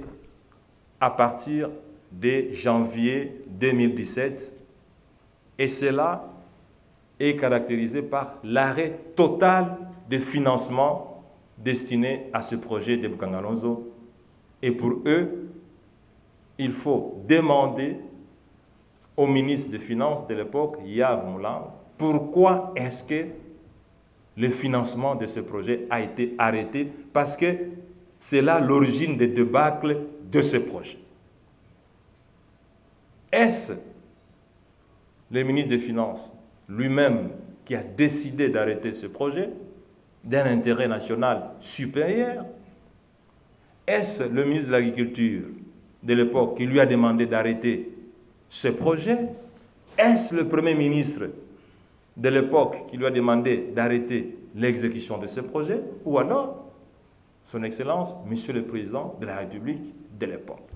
à partir de janvier 2017, et cela est caractérisé par l'arrêt total des financements destinés à ce projet de Bukangalonzo. Et pour eux, il faut demander au ministre des Finances de l'époque, Yves Moulang, pourquoi est-ce que le financement de ce projet a été arrêté, parce que c'est là l'origine des débâcles de ce projet. Est-ce le ministre des Finances lui-même qui a décidé d'arrêter ce projet d'un intérêt national supérieur? Est-ce le ministre de l'Agriculture de l'époque qui lui a demandé d'arrêter ce projet? Est-ce le Premier ministre de l'époque qui lui a demandé d'arrêter l'exécution de ce projet? Ou alors, Son Excellence, Monsieur le Président de la République de l'époque?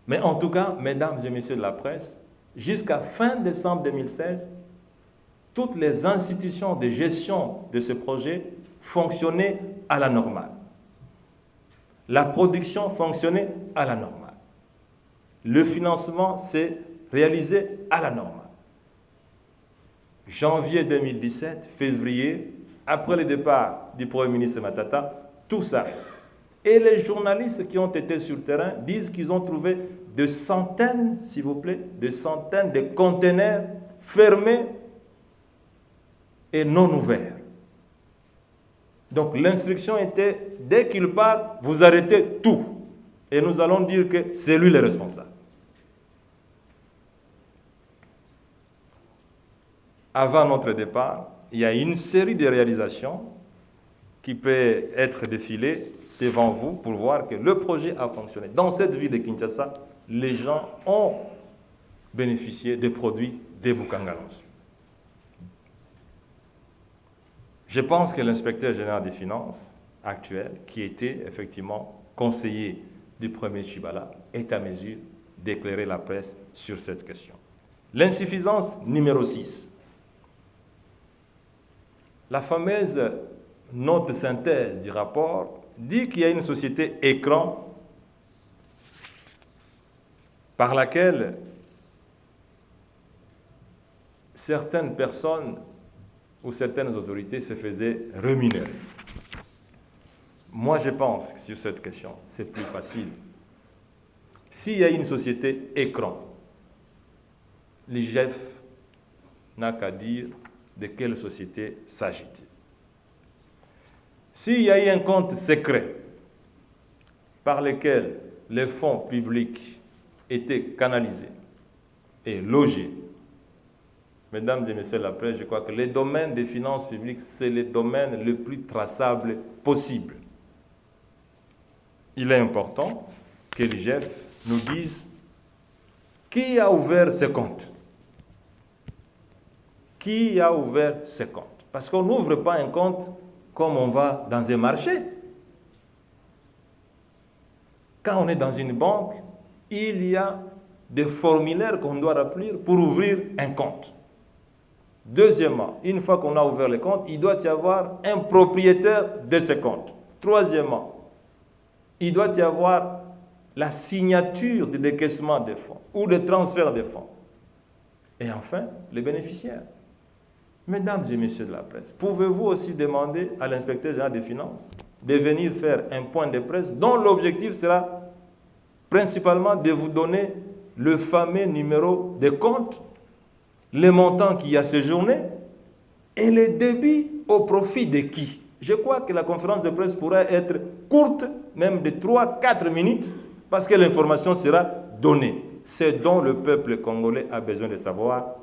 Mais en tout cas, mesdames et messieurs de la presse, jusqu'à fin décembre 2016, toutes les institutions de gestion de ce projet fonctionnaient à la normale. La production fonctionnait à la normale. Le financement s'est réalisé à la normale. Janvier 2017, février, après le départ du Premier ministre Matata, tout s'arrête. Et les journalistes qui ont été sur le terrain disent qu'ils ont trouvé de centaines, s'il vous plaît, de centaines de conteneurs fermés et non ouverts. Donc l'instruction était, dès qu'il part, vous arrêtez tout. Et nous allons dire que c'est lui le responsable. Avant notre départ, il y a une série de réalisations qui peut être défilée devant vous pour voir que le projet a fonctionné. Dans cette ville de Kinshasa, les gens ont bénéficié des produits de Bukangalonzo. Je pense que l'inspecteur général des finances actuel, qui était effectivement conseiller du premier Tshibala, est à mesure d'éclairer la presse sur cette question. L'insuffisance numéro 6. La fameuse note de synthèse du rapport dit qu'il y a une société écran par laquelle certaines personnes ou certaines autorités se faisaient rémunérer. Moi, je pense que sur cette question, c'est plus facile. S'il y a une société écran, l'IGF n'a qu'à dire de quelle société s'agit-il. S'il y a eu un compte secret par lequel les fonds publics étaient canalisés et logés, mesdames et messieurs de la presse, je crois que les domaines des finances publiques, c'est le domaine le plus traçable possible. Il est important que l'IGF nous dise qui a ouvert ce compte. Qui a ouvert ce compte? Parce qu'on n'ouvre pas un compte comme on va dans un marché. Quand on est dans une banque, il y a des formulaires qu'on doit remplir pour ouvrir un compte. Deuxièmement, une fois qu'on a ouvert le compte, il doit y avoir un propriétaire de ce compte. Troisièmement, il doit y avoir la signature de décaissement des fonds ou de transfert des fonds. Et enfin, les bénéficiaires. Mesdames et messieurs de la presse, pouvez-vous aussi demander à l'inspecteur général des finances de venir faire un point de presse dont l'objectif sera principalement de vous donner le fameux numéro de compte, les montants qui y a séjourné et les débits au profit de qui? Je crois que la conférence de presse pourrait être courte, même de 3-4 minutes, parce que l'information sera donnée. C'est dont le peuple congolais a besoin de savoir.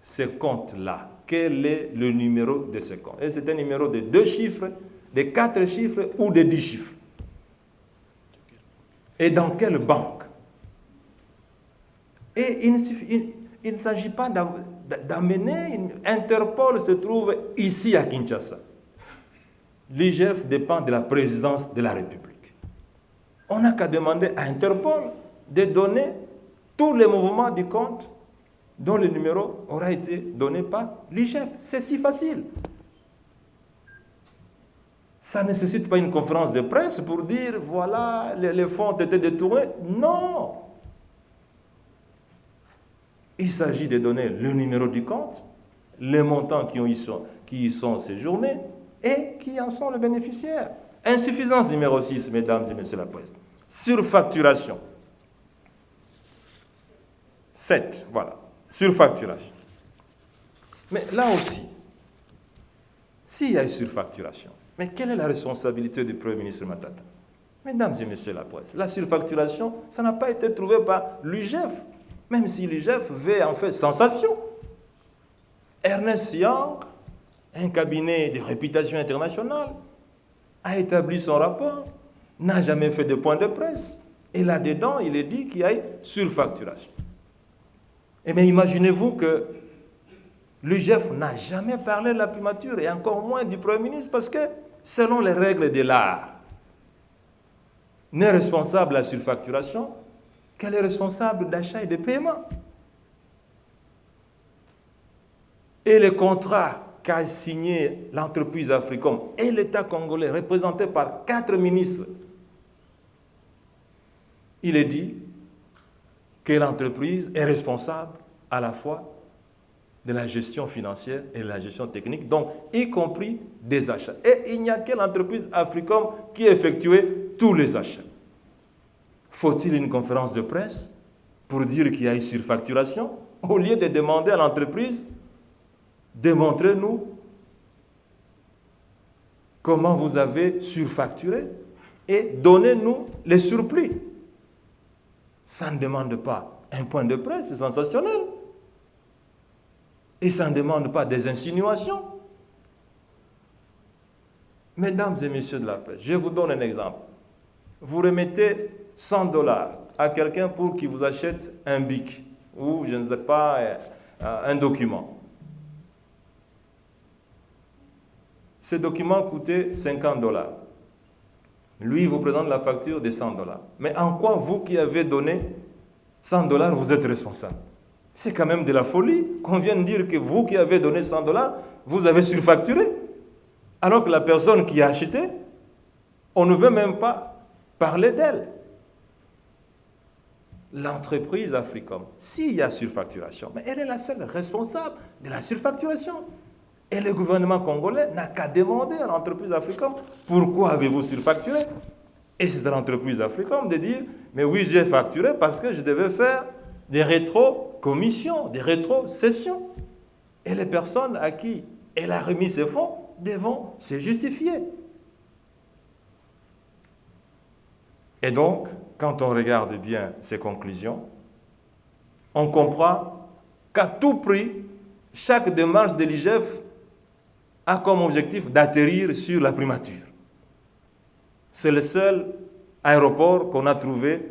Ce compte-là, quel est le numéro de ce compte? Et c'est un numéro de 2 chiffres, de 4 chiffres ou de 10 chiffres. Et dans quelle banque? Et il ne s'agit pas d'amener... Interpol se trouve ici à Kinshasa. L'IGF dépend de la présidence de la République. On n'a qu'à demander à Interpol de donner tous les mouvements du compte dont le numéro aura été donné par l'IGF. C'est si facile. Ça ne nécessite pas une conférence de presse pour dire, voilà, les fonds ont été détournés. Non. Il s'agit de donner le numéro du compte, les montants qui y sont séjournés et qui en sont les bénéficiaires. Insuffisance numéro 6, mesdames et messieurs la presse. Surfacturation. 7, voilà. Surfacturation. Mais là aussi, s'il y a une surfacturation, mais quelle est la responsabilité du Premier ministre Matata? Mesdames et messieurs la presse, la surfacturation, ça n'a pas été trouvé par l'IGF, même si l'IGF veut en fait sensation. Ernest Young, un cabinet de réputation internationale, a établi son rapport, n'a jamais fait de point de presse, et là-dedans, il est dit qu'il y a une surfacturation. Eh bien, imaginez-vous que l'IGF n'a jamais parlé de la primature, et encore moins du Premier ministre, parce que, selon les règles de l'art, n'est responsable de la surfacturation qu'elle est responsable d'achat et de paiement. Et le contrat qu'a signé l'entreprise Africom et l'État congolais, représenté par 4 ministres, il est dit que l'entreprise est responsable à la fois de la gestion financière et de la gestion technique, donc y compris des achats. Et il n'y a que l'entreprise Africom qui a effectué tous les achats. Faut-il une conférence de presse pour dire qu'il y a une surfacturation, au lieu de demander à l'entreprise démontrez-nous comment vous avez surfacturé et donnez-nous les surplus. Ça ne demande pas un point de presse, c'est sensationnel. Et ça ne demande pas des insinuations. Mesdames et messieurs de la presse, je vous donne un exemple. Vous remettez $100 à quelqu'un pour qu'il vous achète un bic ou, je ne sais pas, un document. Ce document coûtait $50. Lui, il vous présente la facture de $100. Mais en quoi vous qui avez donné $100, vous êtes responsable? C'est quand même de la folie qu'on vienne dire que vous qui avez donné $100, vous avez surfacturé. Alors que la personne qui a acheté, on ne veut même pas parler d'elle. l'entreprise Africom, s'il y a surfacturation, mais elle est la seule responsable de la surfacturation. Et le gouvernement congolais n'a qu'à demander à l'entreprise Africom, pourquoi avez-vous surfacturé? Et c'est à l'entreprise Africom de dire, mais oui, j'ai facturé parce que je devais faire des rétro-commissions, des rétro-sessions. Et les personnes à qui elle a remis ces fonds devront se justifier. Et donc, quand on regarde bien ces conclusions, on comprend qu'à tout prix, chaque démarche de l'IGF a comme objectif d'atterrir sur la primature. C'est le seul aéroport qu'on a trouvé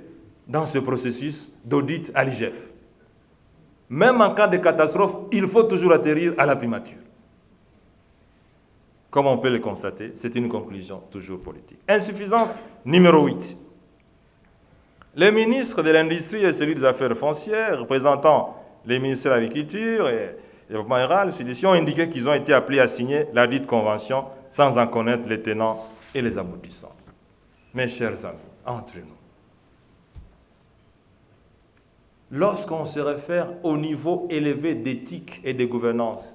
dans ce processus d'audit à l'IGF. Même en cas de catastrophe, il faut toujours atterrir à la primature. Comme on peut le constater, c'est une conclusion toujours politique. Insuffisance numéro 8. Les ministres de l'Industrie et celui des Affaires foncières, représentant les ministères de l'Agriculture et du Développement rural, ont indiqué qu'ils ont été appelés à signer la dite convention sans en connaître les tenants et les aboutissants. Mes chers amis, entre nous, lorsqu'on se réfère au niveau élevé d'éthique et de gouvernance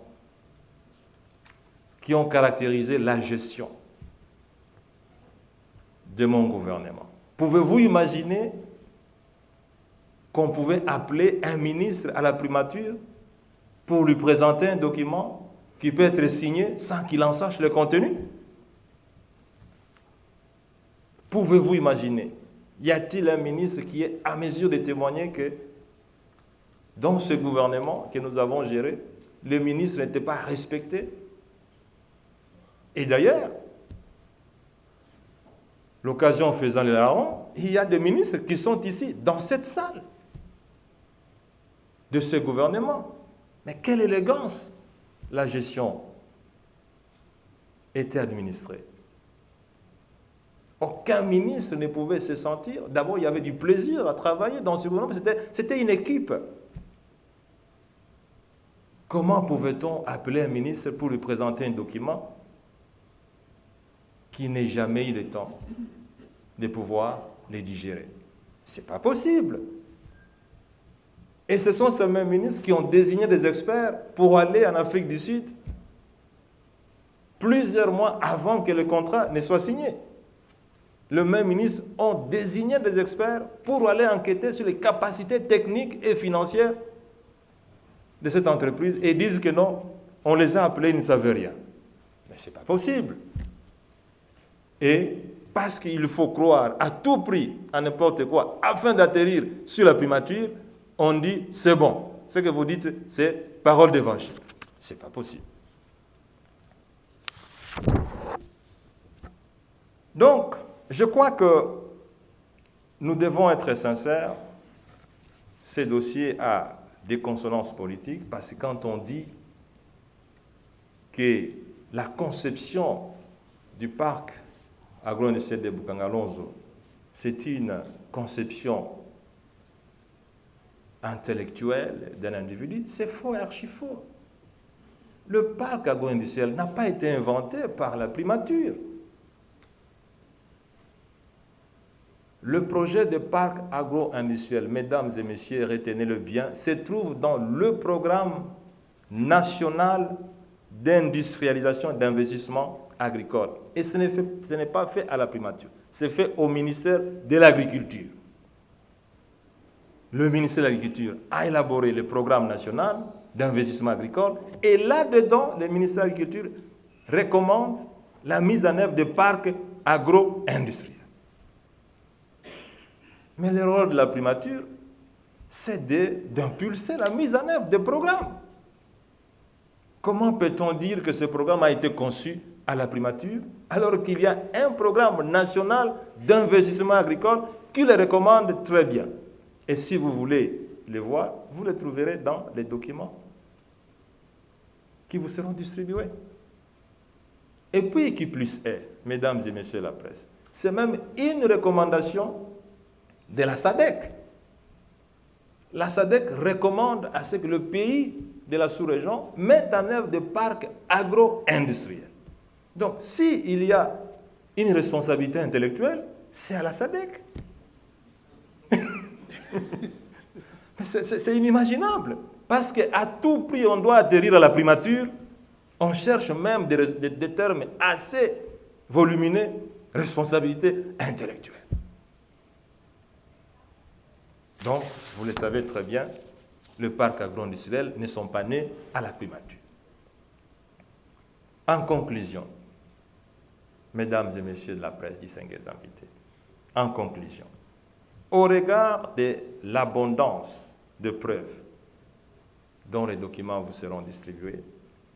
qui ont caractérisé la gestion de mon gouvernement, pouvez-vous imaginer qu'on pouvait appeler un ministre à la primature pour lui présenter un document qui peut être signé sans qu'il en sache le contenu? Pouvez-vous imaginer? Y a-t-il un ministre qui est à mesure de témoigner que dans ce gouvernement que nous avons géré, le ministre n'était pas respecté? Et d'ailleurs, l'occasion faisant le larron, il y a des ministres qui sont ici, dans cette salle, de ce gouvernement. Mais quelle élégance la gestion était administrée. Aucun ministre ne pouvait se sentir. D'abord, il y avait du plaisir à travailler dans ce gouvernement. C'était une équipe. Comment pouvait-on appeler un ministre pour lui présenter un document qui n'ait jamais eu le temps de pouvoir les digérer? Ce n'est pas possible. Et ce sont ces mêmes ministres qui ont désigné des experts pour aller en Afrique du Sud plusieurs mois avant que le contrat ne soit signé. Le même ministre ont désigné des experts pour aller enquêter sur les capacités techniques et financières de cette entreprise et disent que non, on les a appelés, ils ne savaient rien. Mais ce n'est pas possible. Et parce qu'il faut croire à tout prix à n'importe quoi afin d'atterrir sur la primature, on dit c'est bon. Ce que vous dites, c'est parole d'évangile. Ce n'est pas possible. Donc, je crois que nous devons être sincères. Ces dossiers a des consonances politiques parce que quand on dit que la conception du parc agro-industriel de Bukangalonzo, c'est une conception intellectuelle d'un individu, c'est faux et archi-faux. Le parc agro-industriel n'a pas été inventé par la primature. Le projet de parc agro-industriel, mesdames et messieurs, retenez-le bien, se trouve dans le programme national d'industrialisation et d'investissement agricole. Et ce n'est pas fait à la primature, c'est fait au ministère de l'Agriculture. Le ministère de l'Agriculture a élaboré le programme national d'investissement agricole et là-dedans, le ministère de l'Agriculture recommande la mise en œuvre de parcs agro-industriels. Mais le rôle de la primature, c'est d'impulser la mise en œuvre des programmes. Comment peut-on dire que ce programme a été conçu à la primature alors qu'il y a un programme national d'investissement agricole qui le recommande très bien? Et si vous voulez les voir, vous les trouverez dans les documents qui vous seront distribués. Et puis, qui plus est, mesdames et messieurs de la presse, c'est même une recommandation de la SADC. La SADC recommande à ce que le pays de la sous-région mette en œuvre des parcs agro-industriels. Donc, s'il y a une responsabilité intellectuelle, c'est à la SADC. C'est inimaginable. Parce qu'à tout prix, on doit adhérer à la primature. On cherche même des termes assez volumineux, responsabilité intellectuelle. Donc, vous le savez très bien, le parc agro-industriel ne sont pas nés à la primature. En conclusion, mesdames et messieurs de la presse, distingués invités, en conclusion, au regard de l'abondance de preuves dont les documents vous seront distribués,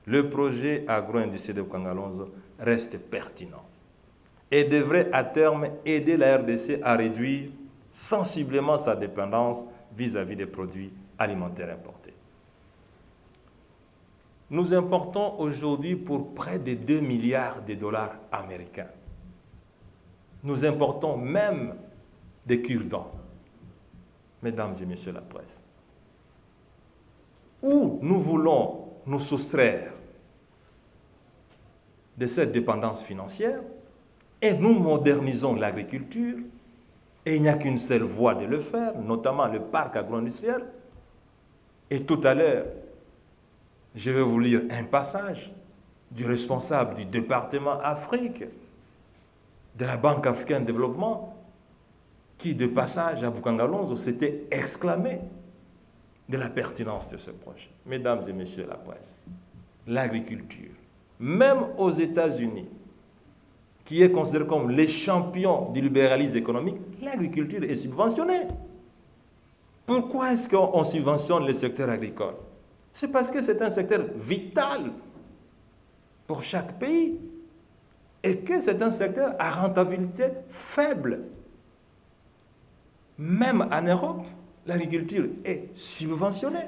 le projet agro-industriel de Boukangalonzo reste pertinent et devrait à terme aider la RDC à réduire sensiblement sa dépendance vis-à-vis des produits alimentaires importés. Nous importons aujourd'hui pour près de 2 milliards de dollars américains. Nous importons même des cure-dents. Mesdames et messieurs de la presse, où nous voulons nous soustraire de cette dépendance financière et nous modernisons l'agriculture, et il n'y a qu'une seule voie de le faire, notamment le parc agro-industriel. Et tout à l'heure, je vais vous lire un passage du responsable du département Afrique de la Banque africaine de développement qui, de passage à Boukangalonzo, s'était exclamé de la pertinence de ce projet. Mesdames et messieurs de la presse, l'agriculture, même aux États-Unis, qui est considéré comme les champions du libéralisme économique, l'agriculture est subventionnée. Pourquoi est-ce qu'on subventionne le secteur agricole? C'est parce que c'est un secteur vital pour chaque pays et que c'est un secteur à rentabilité faible. Même en Europe, l'agriculture est subventionnée.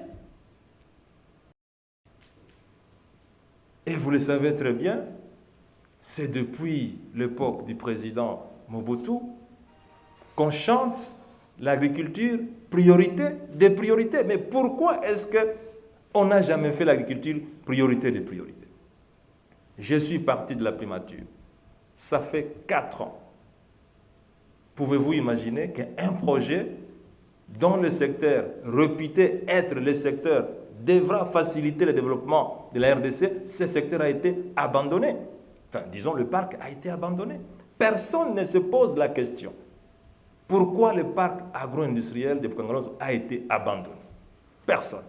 Et vous le savez très bien, c'est depuis l'époque du président Mobutu qu'on chante l'agriculture priorité des priorités. Mais pourquoi est-ce qu'on n'a jamais fait l'agriculture priorité des priorités? Je suis parti de la primature. Ça fait 4 ans. Pouvez-vous imaginer qu'un projet dont le secteur réputé être le secteur devra faciliter le développement de la RDC, ce secteur a été abandonné. Enfin, disons, le parc a été abandonné. Personne ne se pose la question. Pourquoi le parc agro-industriel de Boukangalonzo a été abandonné? Personne.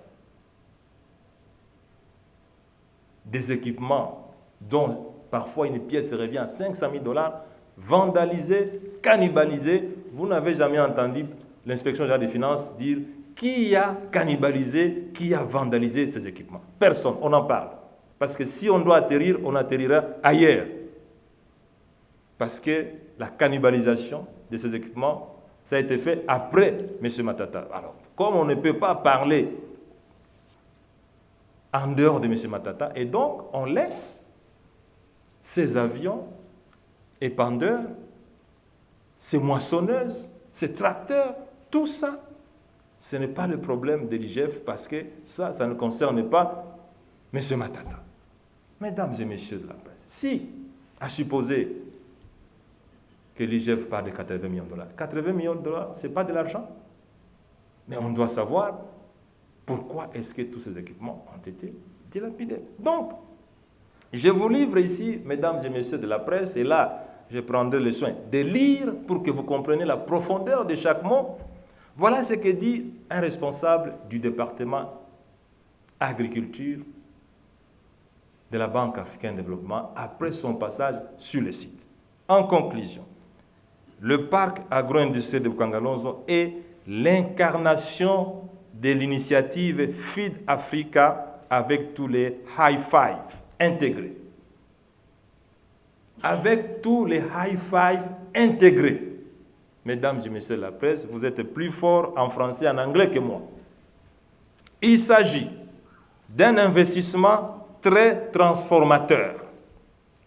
Des équipements dont parfois une pièce revient à 500 000 $, vandalisés, cannibalisés. Vous n'avez jamais entendu l'inspection générale des finances dire qui a cannibalisé, qui a vandalisé ces équipements. Personne, on en parle. Parce que si on doit atterrir, on atterrira ailleurs. Parce que la cannibalisation de ces équipements, ça a été fait après M. Matata. Alors, comme on ne peut pas parler en dehors de M. Matata, et donc on laisse ces avions épandeurs, ces moissonneuses, ces tracteurs, tout ça, ce n'est pas le problème de l'IGF parce que ça ne concerne pas M. Matata. Mesdames et messieurs de la presse, si, à supposer que l'IGF parle de 80 millions de dollars, 80 millions de dollars, ce n'est pas de l'argent. Mais on doit savoir pourquoi est-ce que tous ces équipements ont été dilapidés. Donc, je vous livre ici, mesdames et messieurs de la presse, et là, je prendrai le soin de lire pour que vous compreniez la profondeur de chaque mot. Voilà ce que dit un responsable du département agriculture de la Banque africaine de développement après son passage sur le site. En conclusion, le parc agro-industriel de Boukangalonzo est l'incarnation de l'initiative Feed Africa avec tous les high five intégrés. Avec tous les high five intégrés. Mesdames et messieurs de la presse, vous êtes plus forts en français et en anglais que moi. Il s'agit d'un investissement très transformateur,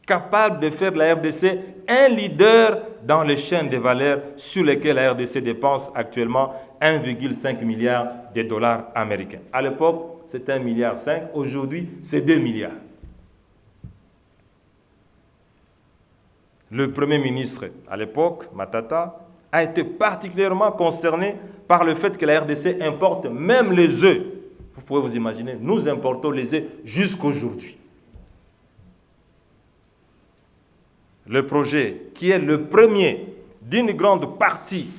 capable de faire de la RDC un leader dans les chaînes de valeur sur lesquelles la RDC dépense actuellement 1,5 milliard de dollars américains. À l'époque, c'était 1,5 milliard. Aujourd'hui, c'est 2 milliards. Le Premier ministre, à l'époque, Matata, a été particulièrement concerné par le fait que la RDC importe même les œufs. Vous pouvez vous imaginer, nous importons les œufs jusqu'aujourd'hui. Le projet, qui est le premier d'une grande partie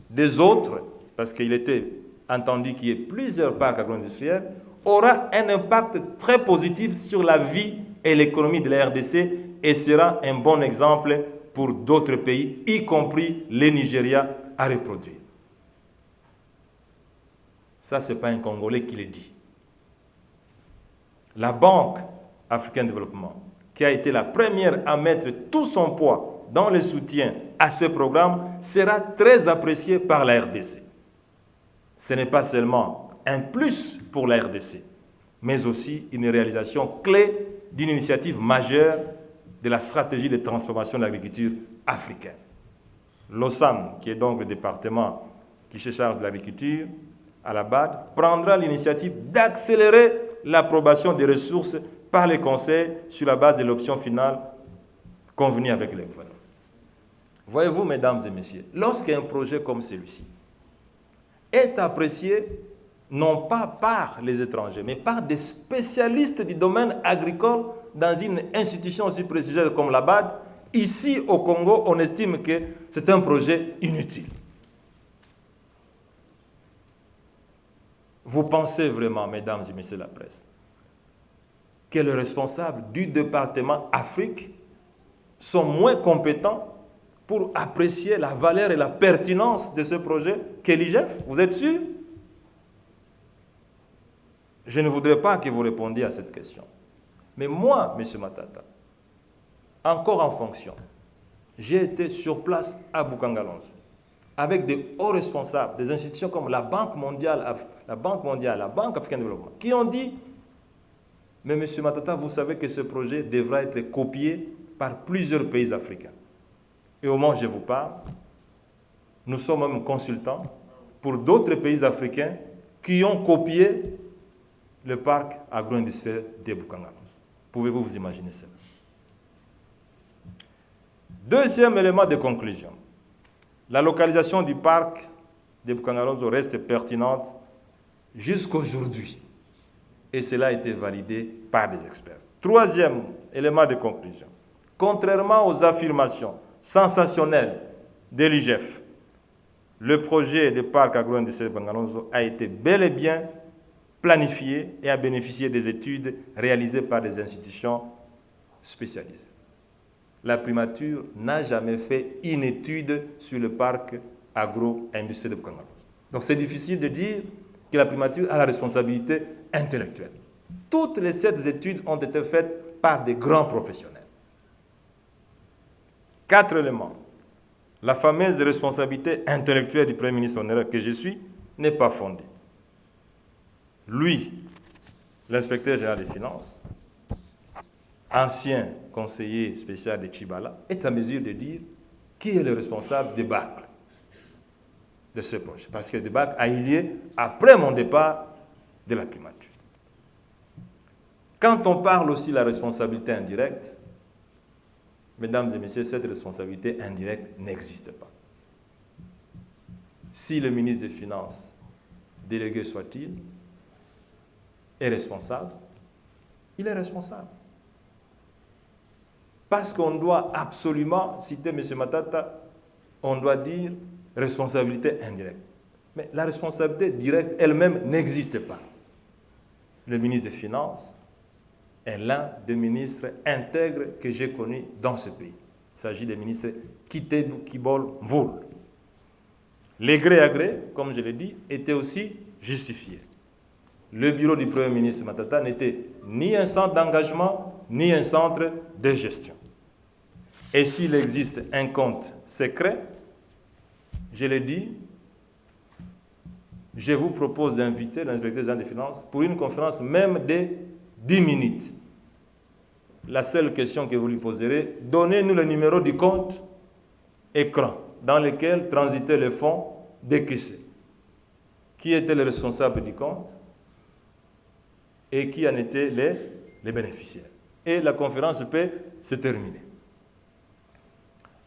des autres, parce qu'il était entendu qu'il y ait plusieurs parcs agro-industriels, aura un impact très positif sur la vie et l'économie de la RDC et sera un bon exemple pour d'autres pays, y compris le Nigeria, à reproduire. Ça, ce n'est pas un Congolais qui le dit. La Banque africaine de développement, qui a été la première à mettre tout son poids dans le soutien à ce programme, sera très appréciée par la RDC. Ce n'est pas seulement un plus pour la RDC, mais aussi une réalisation clé d'une initiative majeure de la stratégie de transformation de l'agriculture africaine. L'OSAM, qui est donc le département qui se charge de l'agriculture à la BAD, prendra l'initiative d'accélérer l'approbation des ressources par les conseils sur la base de l'option finale convenue avec le gouvernement. Voyez-vous, mesdames et messieurs, lorsqu'un projet comme celui-ci est apprécié non pas par les étrangers, mais par des spécialistes du domaine agricole dans une institution aussi prestigieuse comme la BAD, ici au Congo, on estime que c'est un projet inutile. Vous pensez vraiment, mesdames et messieurs de la presse, que les responsables du département Afrique sont moins compétents pour apprécier la valeur et la pertinence de ce projet que l'IGF? Vous êtes sûr? Je ne voudrais pas que vous répondiez à cette question. Mais moi, M. Matata, encore en fonction, j'ai été sur place à Bukangalonzo avec des hauts responsables des institutions comme la Banque mondiale, la Banque africaine de développement, qui ont dit: mais M. Matata, vous savez que ce projet devra être copié par plusieurs pays africains. Et au moment où je vous parle, nous sommes même consultants pour d'autres pays africains qui ont copié le parc agro-industriel de Bukangalonzo. Pouvez-vous vous imaginer cela? Deuxième élément de conclusion. La localisation du parc de Bukangalonzo reste pertinente jusqu'aujourd'hui. Et cela a été validé par des experts. Troisième élément de conclusion. Contrairement aux affirmations sensationnelles de l'IGF, le projet de parc agro-industriel de Bukangalonzo a été bel et bien planifié et a bénéficié des études réalisées par des institutions spécialisées. La primature n'a jamais fait une étude sur le parc agro-industriel de Bukangalonzo. Donc c'est difficile de dire que la primature a la responsabilité intellectuelle. Toutes les 7 études ont été faites par des grands professionnels. 4 éléments. La fameuse responsabilité intellectuelle du Premier ministre honoraire que je suis n'est pas fondée. Lui, l'inspecteur général des finances, ancien conseiller spécial de Tchibala, est en mesure de dire qui est le responsable des débâcle de ce projet. Parce que le débâcle a eu lieu après mon départ de la primature. Quand on parle aussi de la responsabilité indirecte, mesdames et messieurs, cette responsabilité indirecte n'existe pas. Si le ministre des Finances, délégué soit-il, est responsable, il est responsable. Parce qu'on doit absolument citer M. Matata, on doit dire responsabilité indirecte. Mais la responsabilité directe elle-même n'existe pas. Le ministre des Finances est l'un des ministres intègres que j'ai connus dans ce pays. Il s'agit du ministre Kitebu Kibol Mvoul. Les gré à gré, comme je l'ai dit, étaient aussi justifiés. Le bureau du Premier ministre Matata n'était ni un centre d'engagement, ni un centre de gestion. Et s'il existe un compte secret, je l'ai dit, je vous propose d'inviter l'inspecteur général des finances pour une conférence même de 10 minutes. La seule question que vous lui poserez, donnez-nous le numéro du compte écran dans lequel transitaient les fonds décaissés. Qui était le responsable du compte et qui en étaient les bénéficiaires. Et la conférence peut se terminer.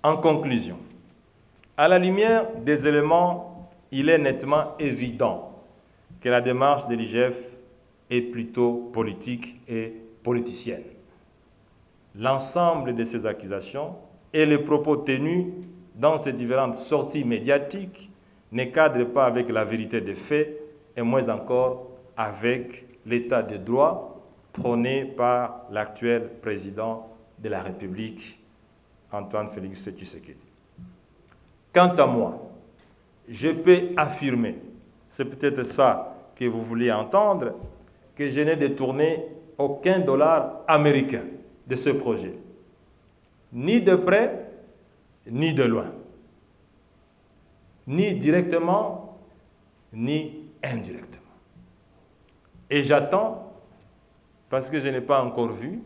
En conclusion, À la lumière des éléments, il est nettement évident que la démarche de l'IGF est plutôt politique et politicienne. L'ensemble de ces accusations et les propos tenus dans ces différentes sorties médiatiques ne cadrent pas avec la vérité des faits et moins encore avec l'état de droit prôné par l'actuel président de la République, Antoine Félix Tshisekedi. Quant à moi, je peux affirmer, c'est peut-être ça que vous vouliez entendre, que je n'ai détourné aucun dollar américain de ce projet, ni de près, ni de loin, ni directement, ni indirectement. Et j'attends, parce que je n'ai pas encore vu,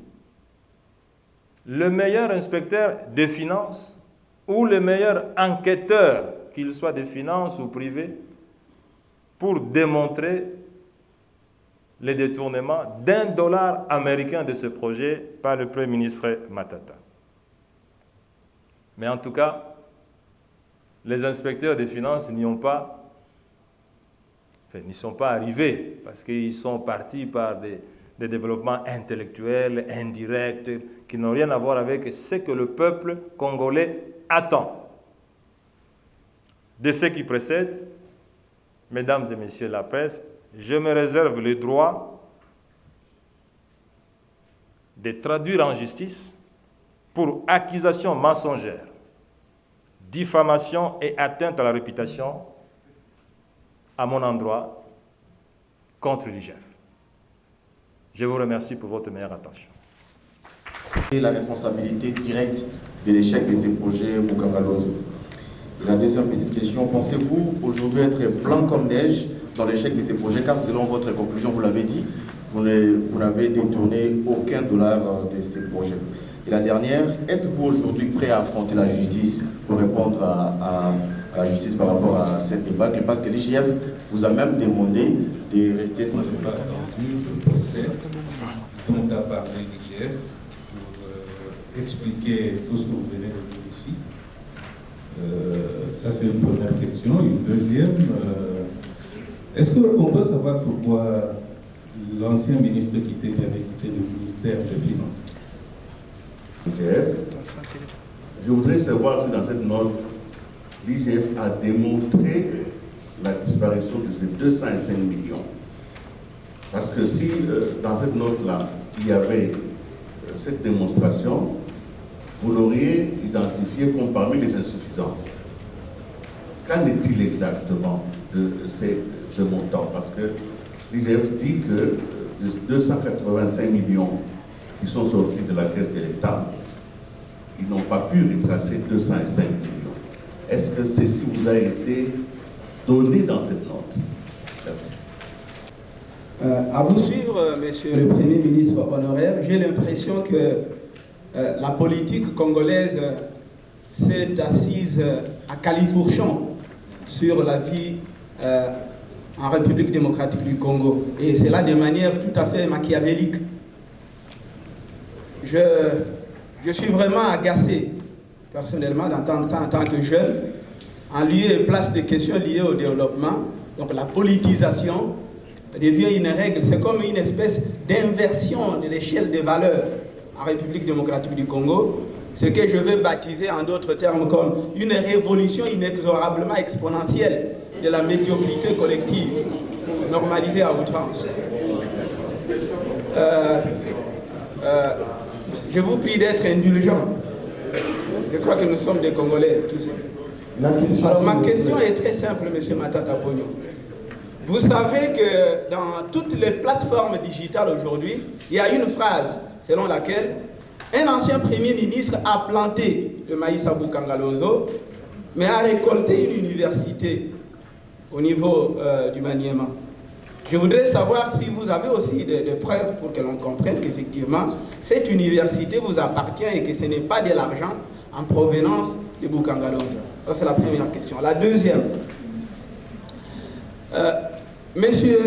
le meilleur inspecteur des finances ou le meilleur enquêteur, qu'il soit des finances ou privé, pour démontrer le détournement d'1 dollar américain de ce projet par le Premier ministre Matata. Mais en tout cas, les inspecteurs des finances n'y sont pas arrivés parce qu'ils sont partis par des développements intellectuels, indirects, qui n'ont rien à voir avec ce que le peuple congolais attend. De ce qui précède, mesdames et messieurs de la presse, je me réserve le droit de traduire en justice pour accusation mensongère, diffamation et atteinte à la réputation à mon endroit contre l'IGF. Je vous remercie pour votre meilleure attention. Et la responsabilité directe de l'échec de ces projets Bukangalozo. La deuxième petite question, pensez-vous aujourd'hui être blanc comme neige dans l'échec de ces projets, car selon votre conclusion, vous l'avez dit, vous n'avez détourné aucun dollar de ces projets. Et la dernière, êtes-vous aujourd'hui prêt à affronter la justice pour répondre à la justice par rapport à cette débâcle? Parce que l'IGF vous a même demandé de rester sans le procès dont a parlé l'IGF pour expliquer tout ce que vous venez de dire ici. Ça, c'est une première question. Une deuxième, est-ce qu'on peut savoir pourquoi l'ancien ministre quittait le ministère des Finances? Je voudrais savoir si dans cette note, l'IGF a démontré la disparition de ces 205 millions. Parce que si dans cette note-là, il y avait cette démonstration, vous l'auriez identifié comme parmi les insuffisances. Qu'en est-il exactement de ce montant? Parce que l'IGF dit que les 285 millions qui sont sortis de la caisse de l'État, ils n'ont pas pu retracer 205 millions. Est-ce que ceci vous a été donné dans cette note? Merci. À vous suivre, Monsieur le Premier ministre honoraire, j'ai l'impression que la politique congolaise s'est assise à califourchon sur la vie en République démocratique du Congo. Et c'est là de manière tout à fait machiavélique. Je suis vraiment agacé, personnellement, d'entendre ça en tant que jeune, en lieu et place des questions liées au développement. Donc la politisation devient une règle, c'est comme une espèce d'inversion de l'échelle des valeurs en République démocratique du Congo, ce que je vais baptiser en d'autres termes comme une révolution inexorablement exponentielle de la médiocrité collective, normalisée à outrance. Je vous prie d'être indulgents. Je crois que nous sommes des Congolais tous. Alors ma question est très simple, M. Matata Ponyo. Vous savez que dans toutes les plateformes digitales aujourd'hui, il y a une phrase selon laquelle un ancien Premier ministre a planté le maïs à Bukangalozo, mais a récolté une université au niveau du Maniema. Je voudrais savoir si vous avez aussi des preuves pour que l'on comprenne qu'effectivement, cette université vous appartient et que ce n'est pas de l'argent en provenance de Bukangalozo. Ça, c'est la première question. La deuxième, Monsieur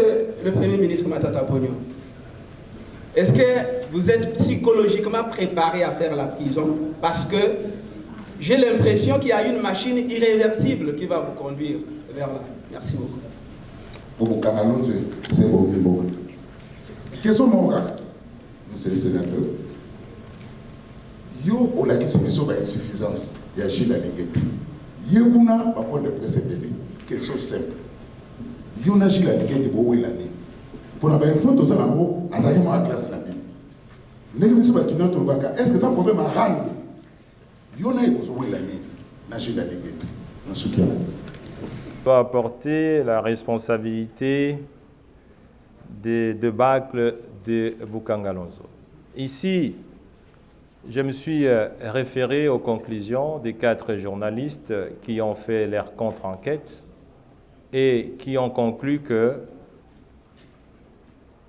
le Premier ministre Matata Ponyo, est-ce que vous êtes psychologiquement préparé à faire la prison? Parce que j'ai l'impression qu'il y a une machine irréversible qui va vous conduire vers là. Merci beaucoup. Question monsieur le sénateur. Yo, on a question insuffisance. Il y a Gilles Alinguetti. Yo, on a un point de précédent. Question simple. Yo, on a Gilles Alinguetti pour où il a né. Pour avoir une photo, ça n'a pas à ça, à classe la ville. Est-ce que ça problème à rendre? Yo, on a où il a né. Gilles Alinguetti. Doit apporter la responsabilité des débâcles de Bukangalonzo. Ici, je me suis référé aux conclusions des 4 journalistes qui ont fait leur contre-enquête et qui ont conclu que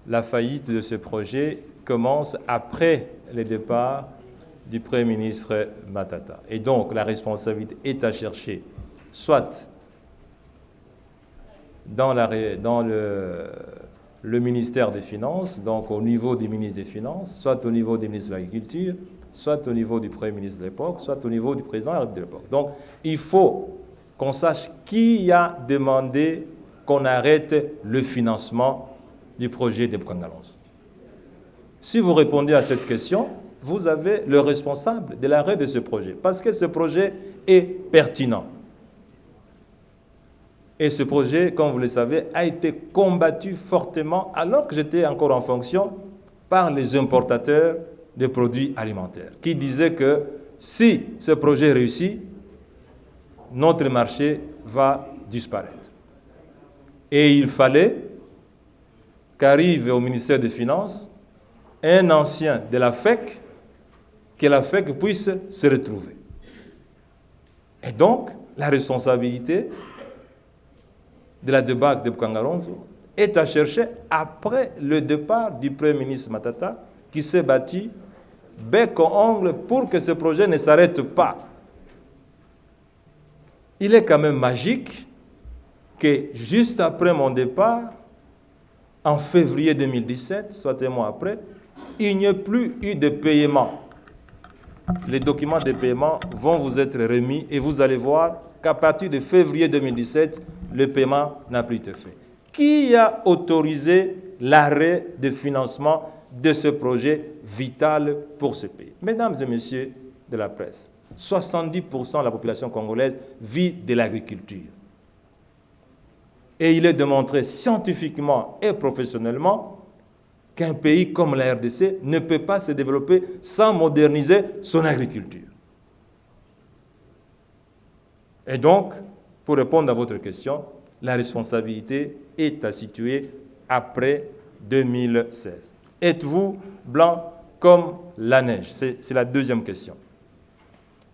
la faillite de ce projet commence après le départ du Premier ministre Matata. Et donc, la responsabilité est à chercher soit dans le ministère des Finances, donc au niveau du ministre des Finances, soit au niveau du ministre de l'Agriculture, soit au niveau du Premier ministre de l'époque, soit au niveau du président de l'époque. Donc, il faut qu'on sache qui a demandé qu'on arrête le financement du projet de Bukangalonzo. Si vous répondez à cette question, vous avez le responsable de l'arrêt de ce projet, parce que ce projet est pertinent. Et ce projet, comme vous le savez, a été combattu fortement, alors que j'étais encore en fonction, par les importateurs de produits alimentaires, qui disaient que si ce projet réussit, notre marché va disparaître. Et il fallait qu'arrive au ministère des Finances un ancien de la FEC, que la FEC puisse se retrouver. Et donc, la responsabilité de la débâcle de Bukangalonzo est à chercher après le départ du Premier ministre Matata, qui s'est battu bec en ongle pour que ce projet ne s'arrête pas. Il est quand même magique que juste après mon départ, en février 2017, soit un mois après, il n'y a plus eu de paiement. Les documents de paiement vont vous être remis et vous allez voir qu'à partir de février 2017, le paiement n'a plus été fait. Qui a autorisé l'arrêt de financement de ce projet vital pour ce pays? Mesdames et messieurs de la presse, 70% de la population congolaise vit de l'agriculture. Et il est démontré scientifiquement et professionnellement qu'un pays comme la RDC ne peut pas se développer sans moderniser son agriculture. Et donc, pour répondre à votre question, la responsabilité est à situer après 2016. Êtes-vous blanc comme la neige? C'est la deuxième question.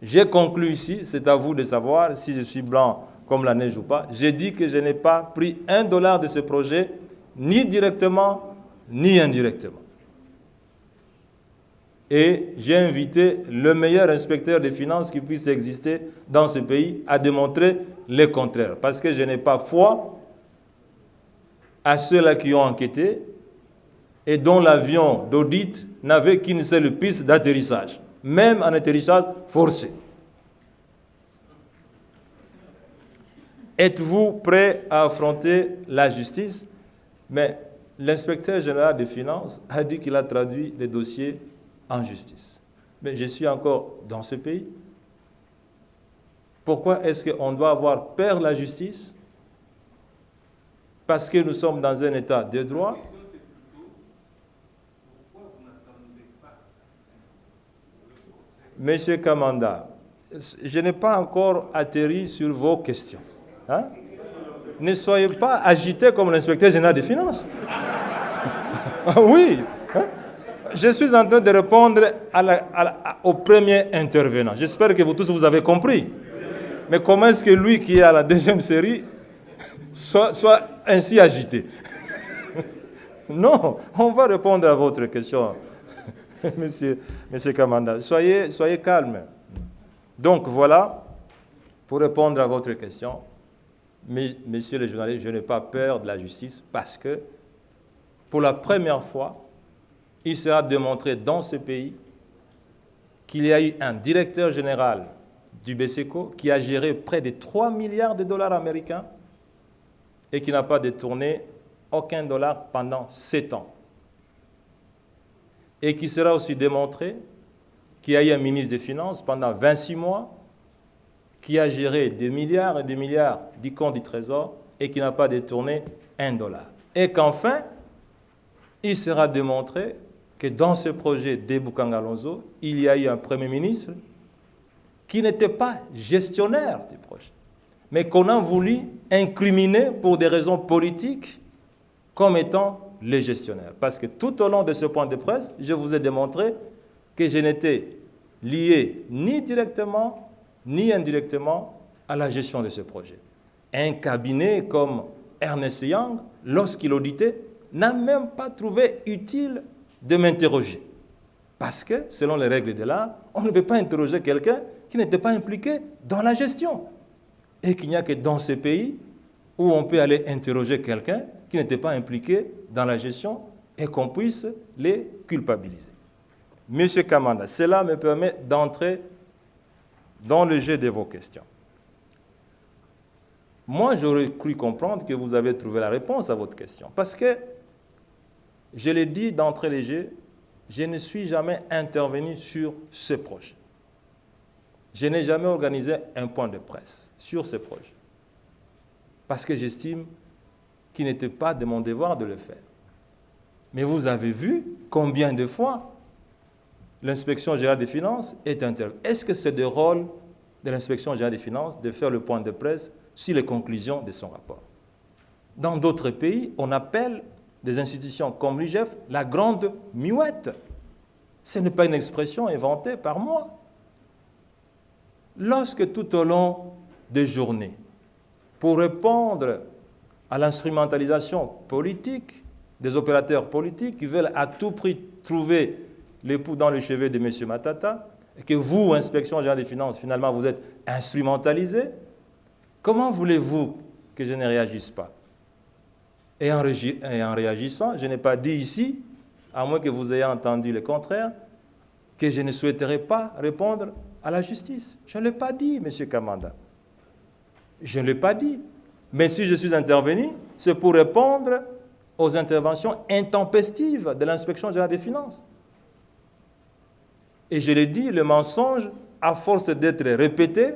J'ai conclu ici, c'est à vous de savoir si je suis blanc comme la neige ou pas. J'ai dit que je n'ai pas pris $1 de ce projet, ni directement, ni indirectement. Et j'ai invité le meilleur inspecteur des finances qui puisse exister dans ce pays à démontrer le contraire. Parce que je n'ai pas foi à ceux-là qui ont enquêté et dont l'avion d'audit n'avait qu'une seule piste d'atterrissage, même en atterrissage forcé. Êtes-vous prêt à affronter la justice? Mais l'inspecteur général des finances a dit qu'il a traduit les dossiers en justice. Mais je suis encore dans ce pays. Pourquoi est-ce qu'on doit avoir peur de la justice? Parce que nous sommes dans un état de droit. Monsieur Kamanda, je n'ai pas encore atterri sur vos questions. Hein? Ne soyez pas agité comme l'inspecteur général des finances. Oui. Hein? Je suis en train de répondre au premier intervenant. J'espère que vous tous vous avez compris. Mais comment est-ce que lui qui est à la deuxième série soit ainsi agité? Non, on va répondre à votre question, monsieur Kamanda. Soyez calme. Donc voilà, pour répondre à votre question, messieurs les journalistes, je n'ai pas peur de la justice parce que, pour la première fois, il sera démontré dans ce pays qu'il y a eu un directeur général du BESECO qui a géré près de 3 milliards de dollars américains et qui n'a pas détourné aucun dollar pendant 7 ans. Et qui sera aussi démontré qu'il y a eu un ministre des Finances pendant 26 mois qui a géré des milliards et des milliards du compte du Trésor et qui n'a pas détourné un dollar. Et qu'enfin, il sera démontré que dans ce projet d'Ebukanga-Lonzo, il y a eu un Premier ministre qui n'était pas gestionnaire du projet, mais qu'on a voulu incriminer pour des raisons politiques comme étant le gestionnaire. Parce que tout au long de ce point de presse, je vous ai démontré que je n'étais lié ni directement ni indirectement à la gestion de ce projet. Un cabinet comme Ernst Young, lorsqu'il auditait, n'a même pas trouvé utile de m'interroger. Parce que, selon les règles de l'art, on ne peut pas interroger quelqu'un qui n'était pas impliqué dans la gestion. Et qu'il n'y a que dans ces pays où on peut aller interroger quelqu'un qui n'était pas impliqué dans la gestion et qu'on puisse les culpabiliser. Monsieur Kamanda, cela me permet d'entrer dans le jeu de vos questions. Moi, j'aurais cru comprendre que vous avez trouvé la réponse à votre question. Parce que, je l'ai dit d'entrée de jeu, je ne suis jamais intervenu sur ce projet. Je n'ai jamais organisé un point de presse sur ce projet. Parce que j'estime qu'il n'était pas de mon devoir de le faire. Mais vous avez vu combien de fois l'inspection générale des finances est intervenue. Est-ce que c'est le rôle de l'inspection générale des finances de faire le point de presse sur les conclusions de son rapport? Dans d'autres pays, on appelle des institutions comme l'IGF la grande muette. Ce n'est pas une expression inventée par moi. Lorsque tout au long des journées, pour répondre à l'instrumentalisation politique des opérateurs politiques qui veulent à tout prix trouver l'époux dans le chevet de M. Matata, et que vous, Inspection générale des finances, finalement, vous êtes instrumentalisé, comment voulez-vous que je ne réagisse pas? Et en réagissant, je n'ai pas dit ici, à moins que vous ayez entendu le contraire, que je ne souhaiterais pas répondre à la justice. Je ne l'ai pas dit, M. Kamanda. Je ne l'ai pas dit. Mais si je suis intervenu, c'est pour répondre aux interventions intempestives de l'inspection générale des finances. Et je l'ai dit, le mensonge, à force d'être répété,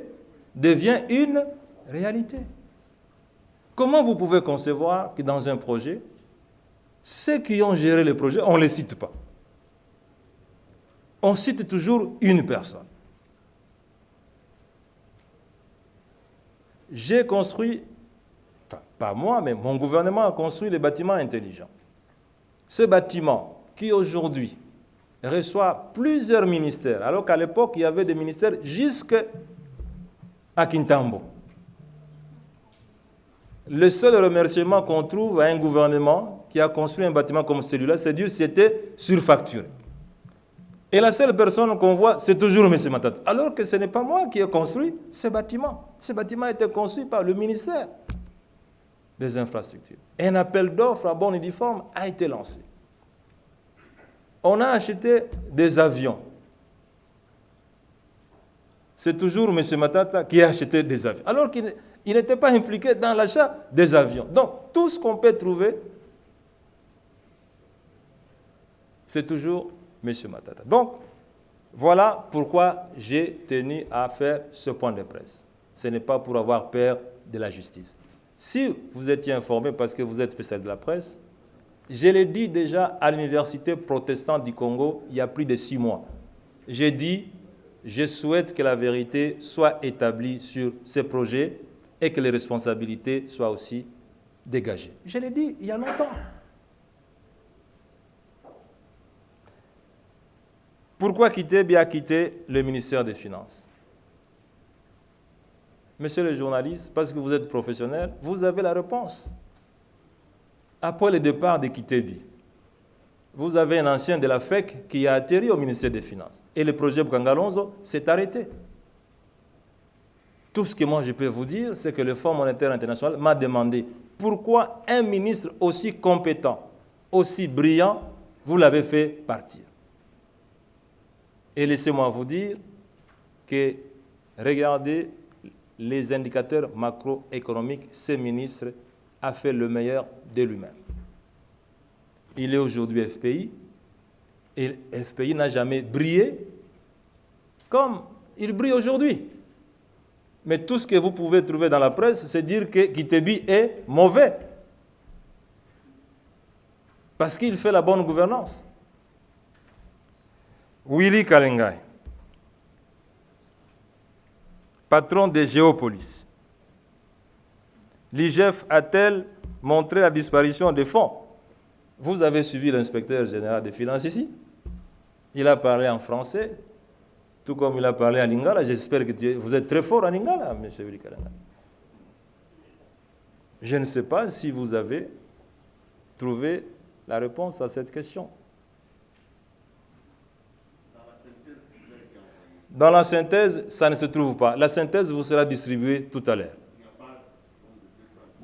devient une réalité. Comment vous pouvez concevoir que dans un projet, ceux qui ont géré le projet, on ne les cite pas? On cite toujours une personne. J'ai construit, enfin, pas moi, mais mon gouvernement a construit les bâtiments intelligents. Ce bâtiment qui aujourd'hui reçoit plusieurs ministères, alors qu'à l'époque, il y avait des ministères jusqu'à Kintambo. Le seul remerciement qu'on trouve à un gouvernement qui a construit un bâtiment comme celui-là, c'est dire que c'était surfacturé. Et la seule personne qu'on voit, c'est toujours M. Matata. Alors que ce n'est pas moi qui ai construit ce bâtiment. Ce bâtiment a été construit par le ministère des Infrastructures. Et un appel d'offres à bon et due forme a été lancé. On a acheté des avions. C'est toujours M. Matata qui a acheté des avions. Alors qu'il n'était pas impliqué dans l'achat des avions. Donc, tout ce qu'on peut trouver, c'est toujours M. Matata. Donc, voilà pourquoi j'ai tenu à faire ce point de presse. Ce n'est pas pour avoir peur de la justice. Si vous étiez informé, parce que vous êtes spécialiste de la presse, je l'ai dit déjà à l'Université protestante du Congo il y a plus de 6 mois. J'ai dit, je souhaite que la vérité soit établie sur ces projets et que les responsabilités soient aussi dégagées. Je l'ai dit il y a longtemps. Pourquoi quitter bien quitter le ministère des Finances? Monsieur le journaliste, parce que vous êtes professionnel, vous avez la réponse. Après le départ de Kitebi, vous avez un ancien de la FEC qui a atterri au ministère des Finances. Et le projet Ebukanga-Lonzo s'est arrêté. Tout ce que moi je peux vous dire, c'est que le Fonds monétaire international m'a demandé pourquoi un ministre aussi compétent, aussi brillant, vous l'avez fait partir. Et laissez-moi vous dire que regardez les indicateurs macroéconomiques, ce ministre a fait le meilleur de lui-même. Il est aujourd'hui FPI, et FPI n'a jamais brillé comme il brille aujourd'hui. Mais tout ce que vous pouvez trouver dans la presse, c'est dire que Kitebi est mauvais. Parce qu'il fait la bonne gouvernance. Willy Kalengai, patron de Géopolis. L'IGF a-t-elle montré la disparition des fonds? Vous avez suivi l'inspecteur général des finances ici. Il a parlé en français, tout comme il a parlé en lingala. J'espère que vous êtes très fort en lingala, M. Willy Kalengai. Je ne sais pas si vous avez trouvé la réponse à cette question. Dans la synthèse, ça ne se trouve pas. La synthèse vous sera distribuée tout à l'heure.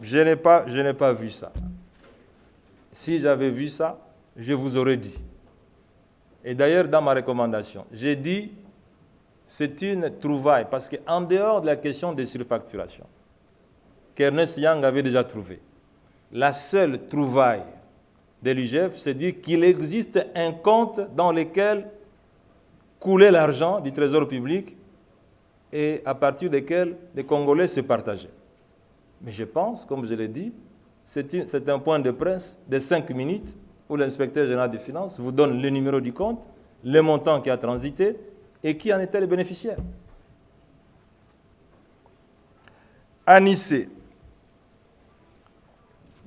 Je n'ai pas vu ça. Si j'avais vu ça, je vous aurais dit. Et d'ailleurs, dans ma recommandation, j'ai dit c'est une trouvaille, parce qu'en dehors de la question des surfacturations, qu'Ernest Young avait déjà trouvé, la seule trouvaille de l'IGF, c'est dire qu'il existe un compte dans lequel coulait l'argent du trésor public et à partir desquels les Congolais se partageaient. Mais je pense, comme je l'ai dit, c'est un point de presse de 5 minutes où l'inspecteur général des finances vous donne le numéro du compte, le montant qui a transité et qui en était le bénéficiaire. Anissé.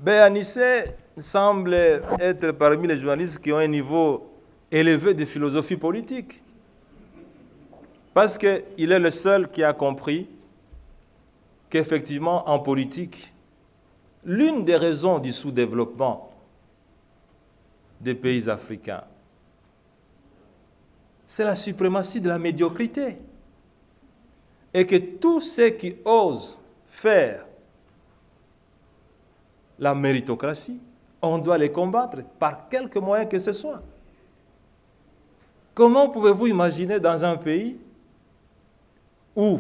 Anissé semble être parmi les journalistes qui ont un niveau élevé de philosophie politique. Parce qu'il est le seul qui a compris qu'effectivement, en politique, l'une des raisons du sous-développement des pays africains, c'est la suprématie de la médiocrité. Et que tous ceux qui osent faire la méritocratie, on doit les combattre par quelque moyen que ce soit. Comment pouvez-vous imaginer dans un pays où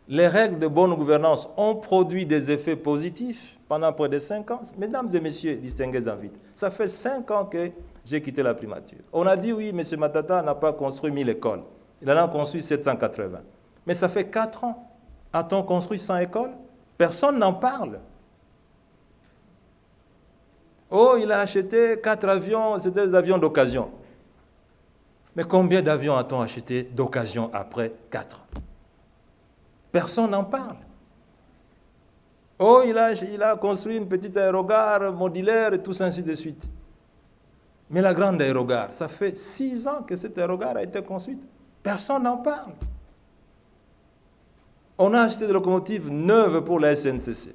les règles de bonne gouvernance ont produit des effets positifs pendant près de 5 ans? Mesdames et messieurs, distingués invités, ça fait 5 ans que j'ai quitté la primature. On a dit oui, M. Matata n'a pas construit 1000 écoles. Il en a construit 780. Mais ça fait 4 ans. A-t-on construit 100 écoles? Personne n'en parle. Oh, il a acheté 4 avions, c'était des avions d'occasion. Mais combien d'avions a-t-on acheté d'occasion après 4 ans? Personne n'en parle. Oh, il a construit une petite aérogare modulaire et tout ça, ainsi de suite. Mais la grande aérogare, ça fait 6 ans que cette aérogare a été construite. Personne n'en parle. On a acheté des locomotives neuves pour la SNCC.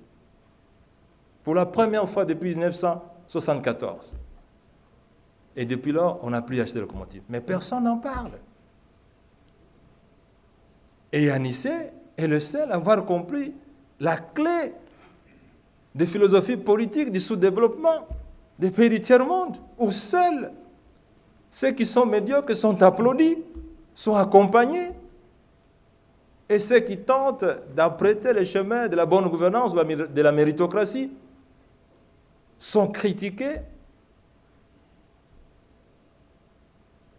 Pour la première fois depuis 1974. Et depuis lors, on n'a plus acheté de locomotives. Mais personne n'en parle. Et Yanissé est le seul à avoir compris la clé des philosophies politiques du sous-développement des pays du tiers-monde, où seuls ceux qui sont médiocres sont applaudis, sont accompagnés, et ceux qui tentent d'apprêter les chemins de la bonne gouvernance, de la méritocratie, sont critiqués.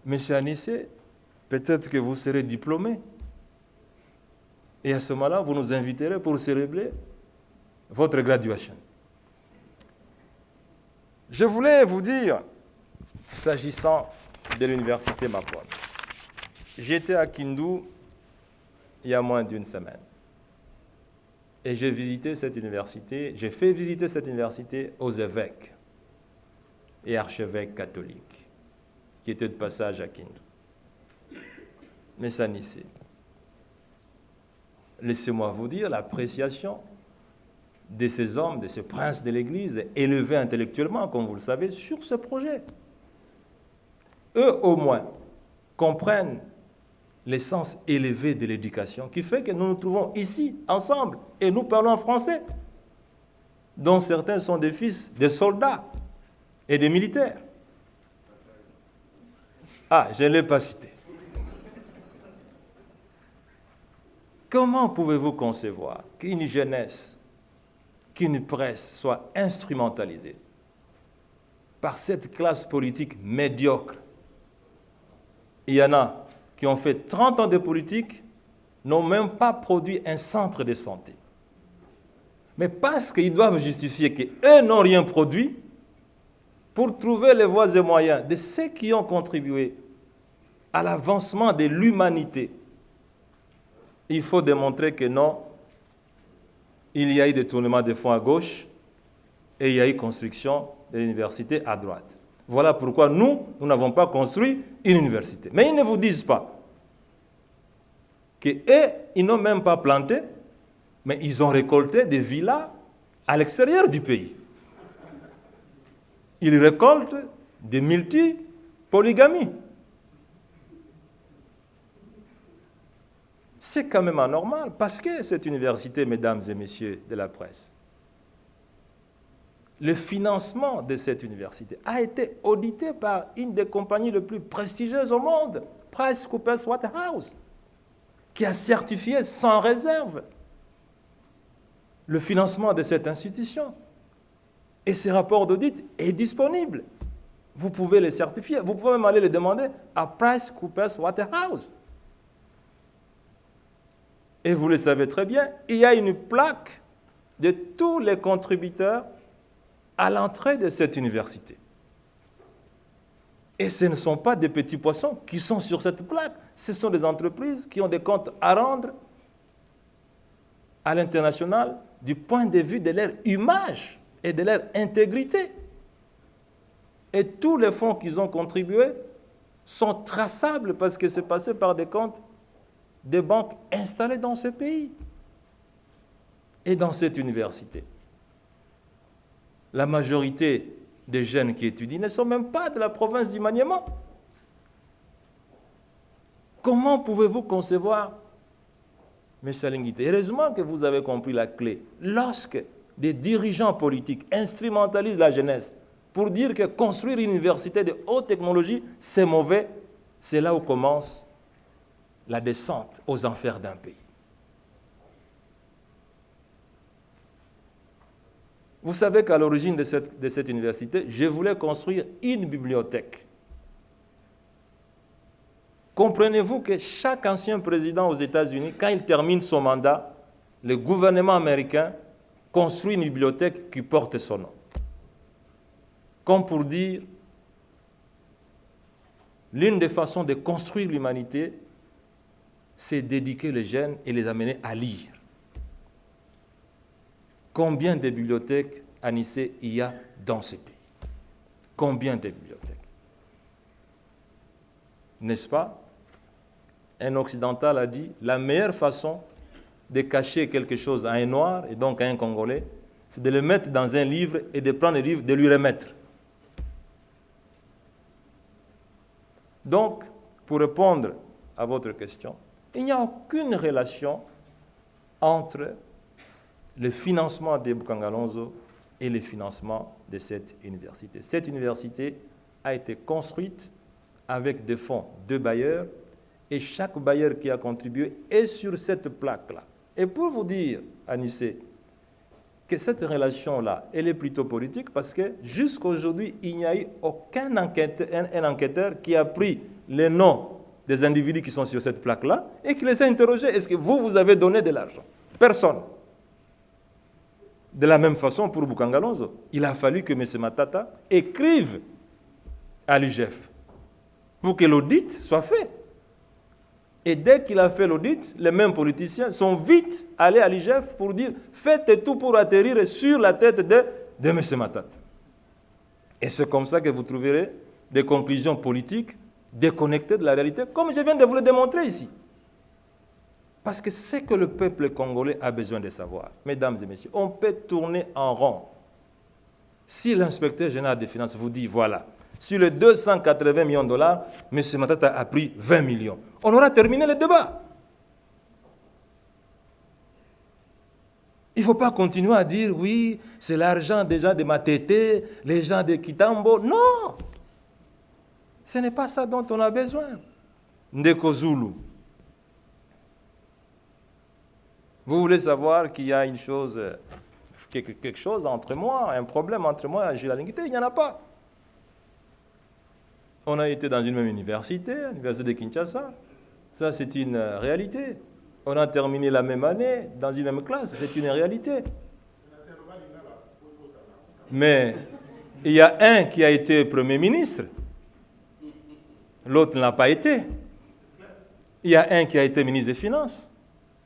Monsieur Anissé, peut-être que vous serez diplômé. Et à ce moment-là, vous nous inviterez pour célébrer votre graduation. Je voulais vous dire, s'agissant de l'université Mapouane, j'étais à Kindu il y a moins d'une semaine. Et j'ai visité cette université, j'ai fait visiter cette université aux évêques et archevêques catholiques qui étaient de passage à Kindu. Mais ça n'y est. Laissez-moi vous dire l'appréciation de ces hommes, de ces princes de l'Église, élevés intellectuellement, comme vous le savez, sur ce projet. Eux, au moins, comprennent l'essence élevée de l'éducation qui fait que nous nous trouvons ici, ensemble, et nous parlons français, dont certains sont des fils de soldats et des militaires. Ah, je ne l'ai pas cité. Comment pouvez-vous concevoir qu'une jeunesse, qu'une presse soit instrumentalisée par cette classe politique médiocre? Il y en a qui ont fait 30 ans de politique, n'ont même pas produit un centre de santé. Mais parce qu'ils doivent justifier qu'eux n'ont rien produit, pour trouver les voies et moyens de ceux qui ont contribué à l'avancement de l'humanité, il faut démontrer que non, il y a eu détournement de fonds à gauche et il y a eu construction de l'université à droite. Voilà pourquoi nous n'avons pas construit une université. Mais ils ne vous disent pas qu'eux, ils n'ont même pas planté, mais ils ont récolté des villas à l'extérieur du pays. Ils récoltent des multi-polygamies. C'est quand même anormal, parce que cette université, mesdames et messieurs de la presse, le financement de cette université a été audité par une des compagnies les plus prestigieuses au monde, PricewaterhouseCoopers, qui a certifié sans réserve le financement de cette institution. Et ce rapport d'audit est disponible. Vous pouvez le certifier. Vous pouvez même aller le demander à PricewaterhouseCoopers. Et vous le savez très bien, il y a une plaque de tous les contributeurs à l'entrée de cette université. Et ce ne sont pas des petits poissons qui sont sur cette plaque. Ce sont des entreprises qui ont des comptes à rendre à l'international du point de vue de leur image et de leur intégrité. Et tous les fonds qu'ils ont contribués sont traçables parce que c'est passé par des comptes des banques installées dans ce pays et dans cette université. La majorité des jeunes qui étudient ne sont même pas de la province du Maniema. Comment pouvez-vous concevoir, M. Alinguité? Heureusement que vous avez compris la clé. Lorsque des dirigeants politiques instrumentalisent la jeunesse pour dire que construire une université de haute technologie, c'est mauvais, c'est là où commence la descente aux enfers d'un pays. Vous savez qu'à l'origine de cette université, je voulais construire une bibliothèque. Comprenez-vous que chaque ancien président aux États-Unis, quand il termine son mandat, le gouvernement américain construit une bibliothèque qui porte son nom. Comme pour dire, l'une des façons de construire l'humanité, c'est d'éduquer les jeunes et les amener à lire. Combien de bibliothèques, Anissé, il y a dans ce pays? Combien de bibliothèques? N'est-ce pas? Un occidental a dit, la meilleure façon de cacher quelque chose à un noir, et donc à un Congolais, c'est de le mettre dans un livre et de prendre le livre, de lui remettre. Donc, pour répondre à votre question, il n'y a aucune relation entre le financement de Bukangalonzo et le financement de cette université. Cette université a été construite avec des fonds de bailleurs et chaque bailleur qui a contribué est sur cette plaque-là. Et pour vous dire, Anissé, que cette relation-là, elle est plutôt politique parce que jusqu'à aujourd'hui, il n'y a eu aucun enquêteur qui a pris les noms des individus qui sont sur cette plaque-là et qui les a interrogés. Est-ce que vous avez donné de l'argent? Personne. De la même façon pour Bukangalonzo, il a fallu que M. Matata écrive à l'IGF pour que l'audit soit fait. Et dès qu'il a fait l'audit, les mêmes politiciens sont vite allés à l'IGF pour dire « faites tout pour atterrir sur la tête de M. Matata ». Et c'est comme ça que vous trouverez des conclusions politiques déconnectées de la réalité, comme je viens de vous le démontrer ici. Parce que c'est que le peuple congolais a besoin de savoir. Mesdames et messieurs, on peut tourner en rond. Si l'inspecteur général des finances vous dit, voilà, sur les 280 millions de dollars, M. Matata a pris 20 millions. On aura terminé le débat. Il ne faut pas continuer à dire, oui, c'est l'argent des gens de Matete, les gens de Kitambo. Non! Ce n'est pas ça dont on a besoin. Ndeko Zulu. Vous voulez savoir qu'il y a une chose, quelque chose entre moi, un problème entre moi et Gilles Alinguité? Il n'y en a pas. On a été dans une même université, l'université de Kinshasa. Ça, c'est une réalité. On a terminé la même année dans une même classe, c'est une réalité. Mais il y a un qui a été Premier ministre, l'autre n'a pas été. Il y a un qui a été ministre des Finances,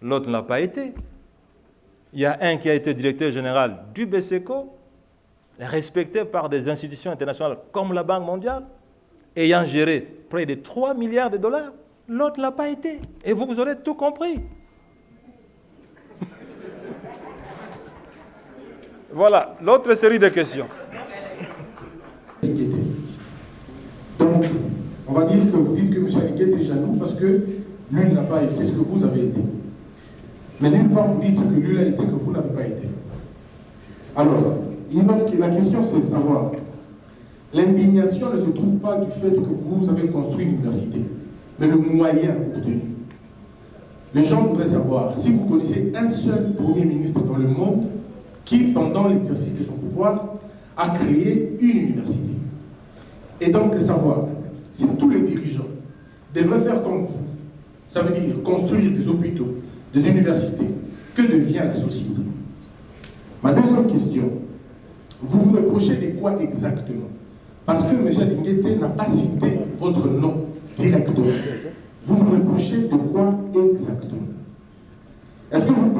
l'autre n'a pas été. Il y a un qui a été directeur général du BCECO, respecté par des institutions internationales comme la Banque mondiale, ayant géré près de 3 milliards de dollars, l'autre n'a pas été. Et vous aurez tout compris. Voilà, l'autre série de questions. Donc, on va dire que vous dites que M. Alinguité est jaloux parce que lui n'a pas été ce que vous avez été. Mais nulle part vous dites que lui a été que vous n'avez pas été. Alors, la question c'est de savoir, l'indignation ne se trouve pas du fait que vous avez construit une université, mais le moyen obtenu. Les gens voudraient savoir si vous connaissez un seul Premier ministre dans le monde qui, pendant l'exercice de son pouvoir, a créé une université. Et donc, savoir si tous les dirigeants devraient faire comme vous, ça veut dire construire des hôpitaux, des universités, que devient la société? Ma deuxième question, vous vous reprochez de quoi exactement? Parce que M. Alinguité n'a pas cité votre nom directement. Vous vous reprochez de quoi exactement? Est-ce que vous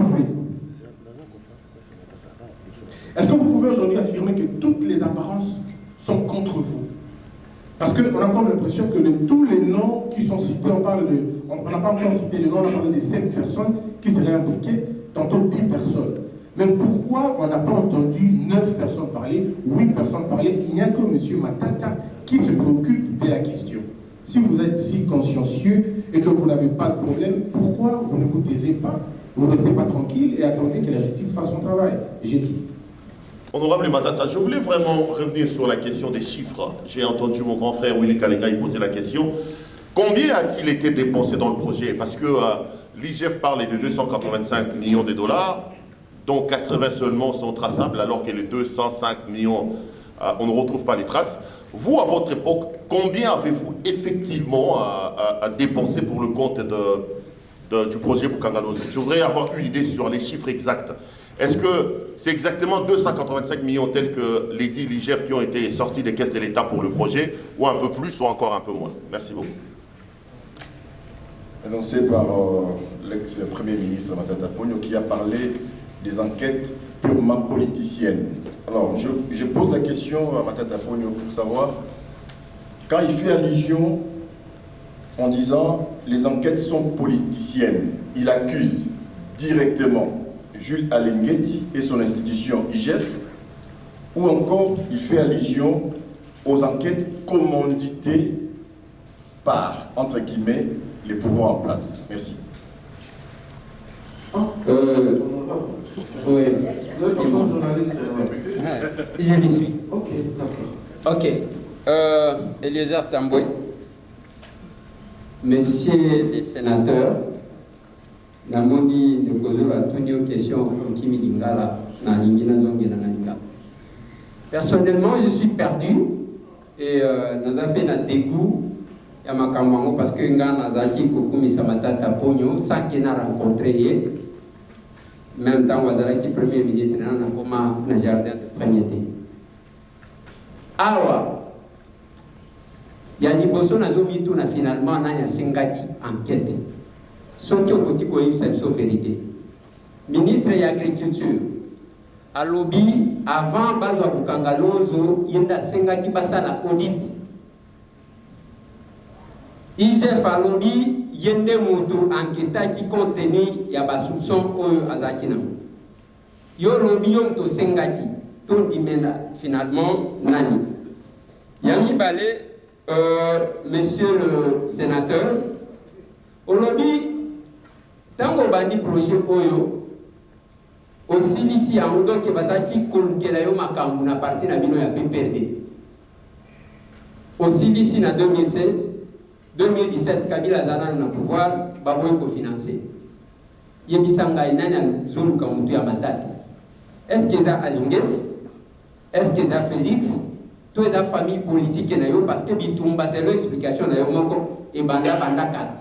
pouvez aujourd'hui affirmer que toutes les apparences sont contre vous? Parce qu'on a comme l'impression que tous les noms qui sont cités, on n'a pas encore cité les noms, on a parlé de 5 personnes qui seraient impliquées, tantôt 10 personnes. Mais pourquoi on n'a pas entendu 9 personnes parler, 8 personnes parler? Il n'y a que M. Matata qui se préoccupe de la question. Si vous êtes si consciencieux et que vous n'avez pas de problème, pourquoi vous ne vous taisez pas? Vous ne restez pas tranquille et attendez que la justice fasse son travail? J'ai dit. Honorable Matata, je voulais vraiment revenir sur la question des chiffres. J'ai entendu mon grand frère Willy Kalenga y poser la question. Combien a-t-il été dépensé dans le projet? Parce que l'IGF parle de 285 millions de dollars, dont 80 seulement sont traçables, alors que les 205 millions, on ne retrouve pas les traces. Vous, à votre époque, combien avez-vous effectivement dépensé pour le compte du projet Boukangalose? Je voudrais avoir une idée sur les chiffres exacts. Est-ce que c'est exactement 285 millions tels que les 10 l'IGF qui ont été sortis des caisses de l'État pour le projet, ou un peu plus, ou encore un peu moins? Merci beaucoup. Annoncé par l'ex-premier ministre Matata Ponyo, qui a parlé des enquêtes purement politiciennes. Alors, je pose la question à Matata Ponyo pour savoir, quand il fait allusion en disant les enquêtes sont politiciennes, il accuse directement Jules Alinguité et son institution IGF, ou encore il fait allusion aux enquêtes commanditées par, entre guillemets, les pouvoirs en place. Merci. Oui, vous êtes encore journaliste. je le suis. Ok, d'accord. Ok. Eliezer Tamboué, Monsieur les sénateurs, namoni ne kozula tunio question Kimi Lingala na lingina zonge na nalinga. Personnellement, je suis perdu et nazabe na dégoût ya makambo parce que nga nazaki kokumisa Matata Ponyo sans qu'il n'a rencontré même temps wazalaki premier ministre na koma na jardin de premier thé. Awa ya liboso nazomitu na finalement nani asengaki enquête. Soki okoti koyebisa biso vérité. Ministre ya agriculture alobi avant bazwa Boukangalose yenda asengaki basala audit. IGF alobi yende moto enquêtaki contenu ya basoupçon oyo azaki na. Yo lobi yo moto sengaki to dimena finalement nani. Yami Balé, monsieur le sénateur, olobi tango bandi projet oyo aussi ici en donc bazaki kolukela yo makambu na parti na bino ya PPRD. Aussi ici na 2016 2017 Kabila Zana na pouvoir baboy ko financer. yebisanga inani zuluka mutu ya matatu. Est-ce que ça Alingeti? Est-ce que ça Félix? Tous les familles politiques na yo parce que bitumba c'est l'explication na yo moko e banda kala.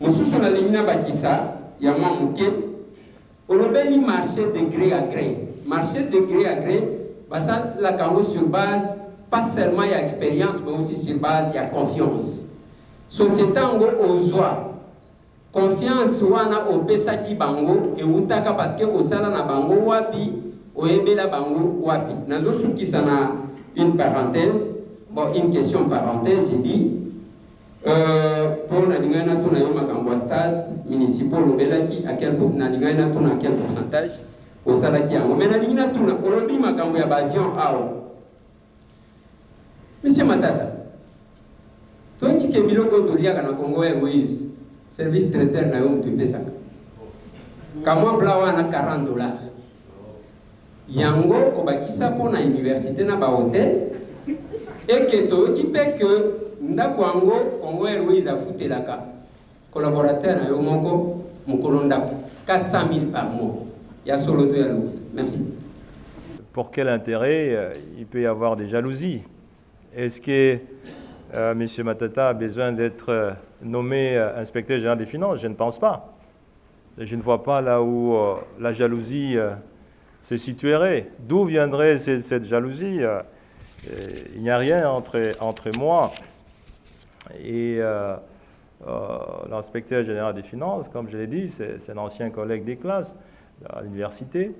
Mosusu na limina bakisa ya mamuke olobeli marché de gré à gré. Marché de gré à gré, ça la kango sur base pas seulement il y a expérience mais aussi sur base il y a confiance. Société ngo ozwa confiance wana opesaki bango e utaka parce que osala na bango wapi oyebela bango wapi. Nazo sukisa na une parenthèse, bon une question parenthèse, j'ai dit pour la lingana tuna yo makambo stade municipal lobelaki à quel na lingana tuna à quel pourcentage osala ki yango mais na lingana tuna olobi makambo ya ba avion ao. Monsieur Matata, toi qui ke biloko to liaka na Congo Airways service traiteur na yo mtu pesaka kamwa blawa na $40 yango obakisa po na université na ba hotel et que to qui peut que ndako yango Congo Airways afutelaka collaborateur na yo moko mukolo ndako 400 000 par mois ya solo to ya lo. Merci. Pour quel intérêt il peut y avoir des jalousies? Est-ce que M. Matata a besoin d'être nommé inspecteur général des finances? Je ne pense pas. Je ne vois pas là où la jalousie se situerait. D'où viendrait cette jalousie? Il n'y a rien entre moi et l'inspecteur général des finances. Comme je l'ai dit, c'est un ancien collègue des classes à l'université.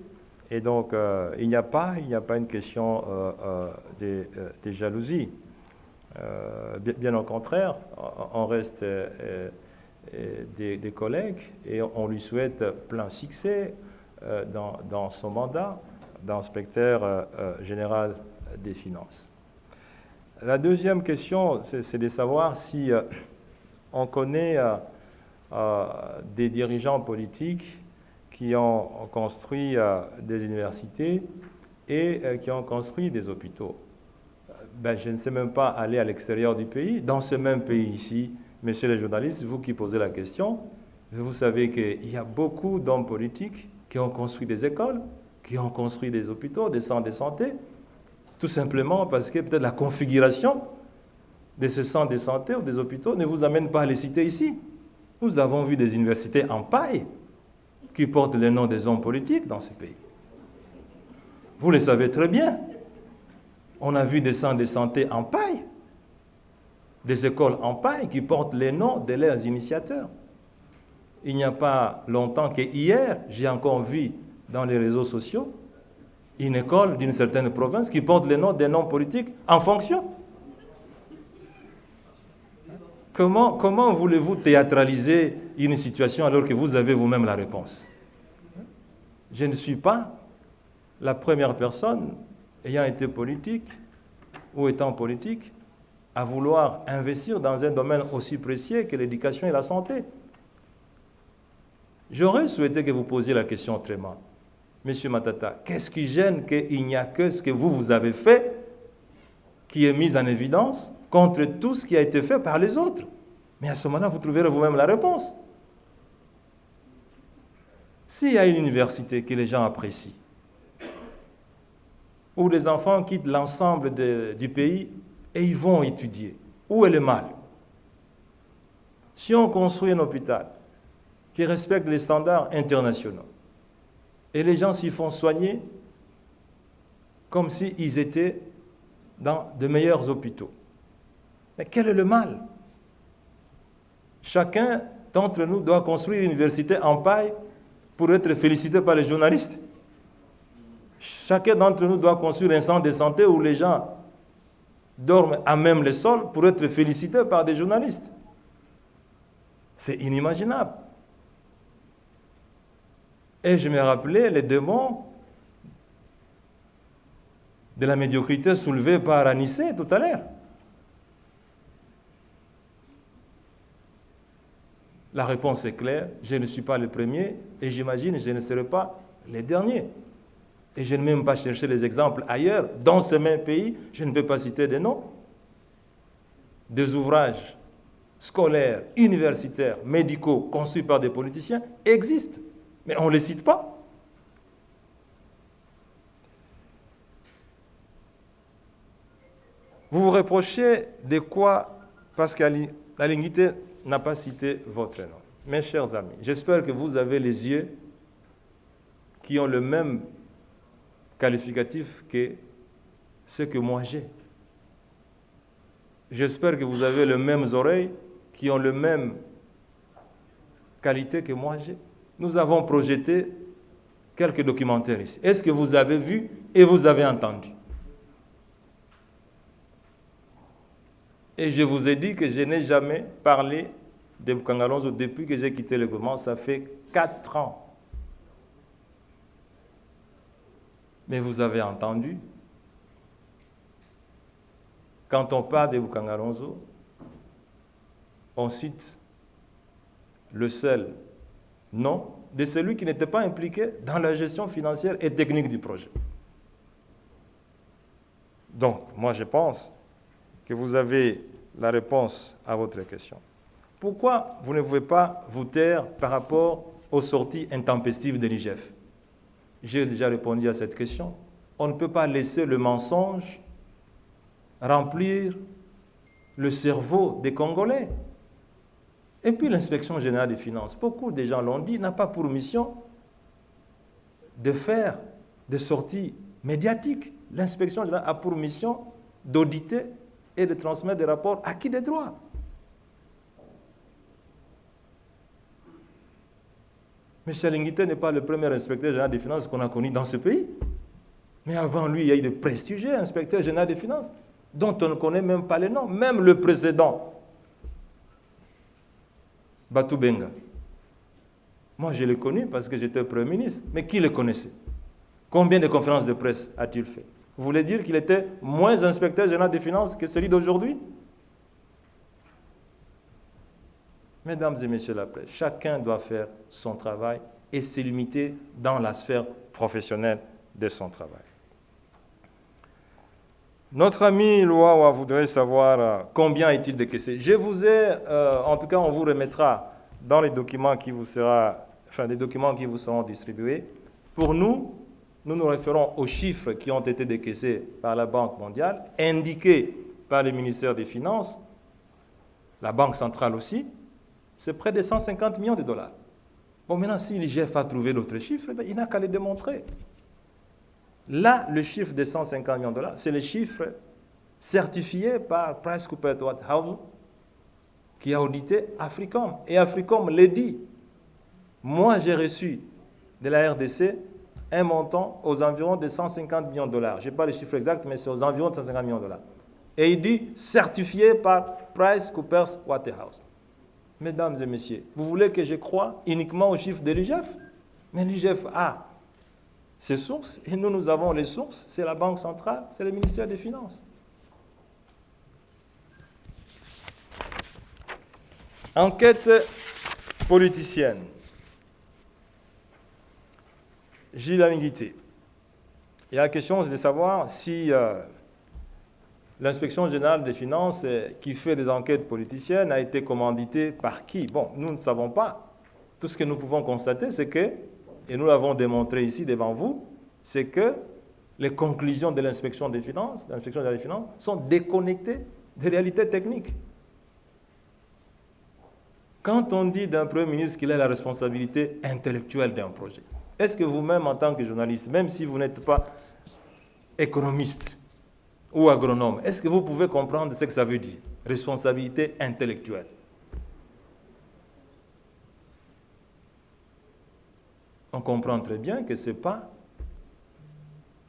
Et donc, il n'y a pas une question de jalousie. Bien au contraire, on reste des collègues et on lui souhaite plein succès dans son mandat d'inspecteur général des finances. La deuxième question, c'est de savoir si on connaît des dirigeants politiques qui ont construit des universités et qui ont construit des hôpitaux. Je ne sais même pas aller à l'extérieur du pays. Dans ce même pays ici, messieurs les journalistes, vous qui posez la question, vous savez qu'il y a beaucoup d'hommes politiques qui ont construit des écoles, qui ont construit des hôpitaux, des centres de santé, tout simplement parce que peut-être la configuration de ces centres de santé ou des hôpitaux ne vous amène pas à les citer ici. Nous avons vu des universités en paille qui portent le nom des hommes politiques dans ces pays. Vous le savez très bien. On a vu des centres de santé en paille, des écoles en paille qui portent les noms de leurs initiateurs. Il n'y a pas longtemps qu'hier, j'ai encore vu dans les réseaux sociaux une école d'une certaine province qui porte les noms des noms politiques en fonction. Comment voulez-vous théâtraliser une situation alors que vous avez vous-même la réponse? Je ne suis pas la première personne ayant été politique ou étant politique à vouloir investir dans un domaine aussi précieux que l'éducation et la santé. J'aurais souhaité que vous posiez la question autrement. Monsieur Matata, qu'est-ce qui gêne qu'il n'y a que ce que vous avez fait qui est mis en évidence contre tout ce qui a été fait par les autres? Mais à ce moment-là, vous trouverez vous-même la réponse. S'il y a une université que les gens apprécient, où les enfants quittent l'ensemble du pays et ils vont étudier, où est le mal? Si on construit un hôpital qui respecte les standards internationaux, et les gens s'y font soigner comme s'ils étaient dans de meilleurs hôpitaux, mais quel est le mal? Chacun d'entre nous doit construire une université en paille pour être félicité par les journalistes. Chacun d'entre nous doit construire un centre de santé où les gens dorment à même le sol pour être félicités par des journalistes. C'est inimaginable. Et je me rappelais les démons de la médiocrité soulevés par Anissé tout à l'heure. La réponse est claire, je ne suis pas le premier et j'imagine que je ne serai pas le dernier. Et je ne vais même pas chercher les exemples ailleurs, dans ce même pays, je ne peux pas citer des noms, des ouvrages scolaires, universitaires, médicaux, construits par des politiciens existent. Mais on ne les cite pas. Vous vous reprochez de quoi? Parce que la Linguité n'a pas cité votre nom. Mes chers amis, j'espère que vous avez les yeux qui ont le même qualificatif que ce que moi j'ai. J'espère que vous avez les mêmes oreilles qui ont la même qualité que moi j'ai. Nous avons projeté quelques documentaires ici. Est-ce que vous avez vu et vous avez entendu? Et je vous ai dit que je n'ai jamais parlé de Bukangalonzo depuis que j'ai quitté le gouvernement. Ça fait 4 ans. Mais vous avez entendu, quand on parle de Bukangalonzo, on cite le seul nom de celui qui n'était pas impliqué dans la gestion financière et technique du projet. Donc, moi je pense que vous avez la réponse à votre question. Pourquoi vous ne pouvez pas vous taire par rapport aux sorties intempestives de l'IGF? J'ai déjà répondu à cette question. On ne peut pas laisser le mensonge remplir le cerveau des Congolais. Et puis l'inspection générale des finances, beaucoup de gens l'ont dit, n'a pas pour mission de faire des sorties médiatiques. L'inspection générale a pour mission d'auditer et de transmettre des rapports acquis des droits. Michel Linguité n'est pas le premier inspecteur général des finances qu'on a connu dans ce pays. Mais avant lui, il y a eu de prestigieux inspecteurs généraux des finances, dont on ne connaît même pas les noms. Même le précédent, Batou Benga. Moi, je l'ai connu parce que j'étais Premier ministre. Mais qui le connaissait? Combien de conférences de presse a-t-il fait? Vous voulez dire qu'il était moins inspecteur général des finances que celui d'aujourd'hui? Mesdames et messieurs la presse, chacun doit faire son travail et se limiter dans la sphère professionnelle de son travail. Notre ami Louawa voudrait savoir combien est-il décaissé. Je vous ai, en tout cas, on vous remettra dans les documents qui vous seront distribués. Pour nous, nous nous référons aux chiffres qui ont été décaissés par la Banque mondiale, indiqués par le ministère des Finances, la Banque centrale aussi. C'est près de 150 millions de dollars. Bon, maintenant, si l'IGF a trouvé d'autres chiffres, il n'a qu'à les démontrer. Là, le chiffre de 150 millions de dollars, c'est le chiffre certifié par PricewaterhouseCoopers, qui a audité Africom. Et Africom l'a dit. Moi, j'ai reçu de la RDC un montant aux environs de 150 millions de dollars. Je n'ai pas le chiffre exact, mais c'est aux environs de 150 millions de dollars. Et il dit certifié par PricewaterhouseCoopers. Mesdames et messieurs, vous voulez que je croie uniquement aux chiffres de l'IGF? Mais l'IGF a ses sources, et nous avons les sources, c'est la Banque centrale, c'est le ministère des Finances. Enquête politicienne. Gilles Alinguité. Et la question c'est de savoir si l'inspection générale des finances qui fait des enquêtes politiciennes a été commanditée par qui? Bon, nous ne savons pas. Tout ce que nous pouvons constater, c'est que, et nous l'avons démontré ici devant vous, c'est que les conclusions de l'inspection des finances, l'inspection générale des finances, sont déconnectées des réalités techniques. Quand on dit d'un Premier ministre qu'il a la responsabilité intellectuelle d'un projet, est-ce que vous-même, en tant que journaliste, même si vous n'êtes pas économiste ou agronome, est-ce que vous pouvez comprendre ce que ça veut dire, responsabilité intellectuelle? On comprend très bien que ce n'est pas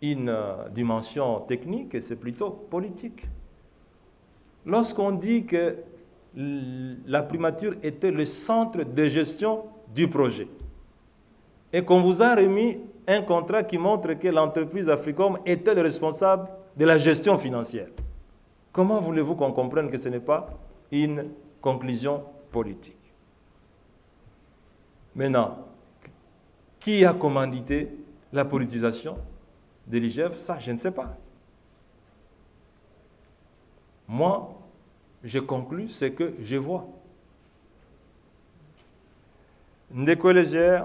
une dimension technique, c'est plutôt politique. Lorsqu'on dit que la primature était le centre de gestion du projet et qu'on vous a remis un contrat qui montre que l'entreprise Africom était le responsable de la gestion financière, comment voulez-vous qu'on comprenne que ce n'est pas une conclusion politique? Maintenant, qui a commandité la politisation de l'IGF? Ça, je ne sais pas. Moi, je conclus ce que je vois. Ndeko Léger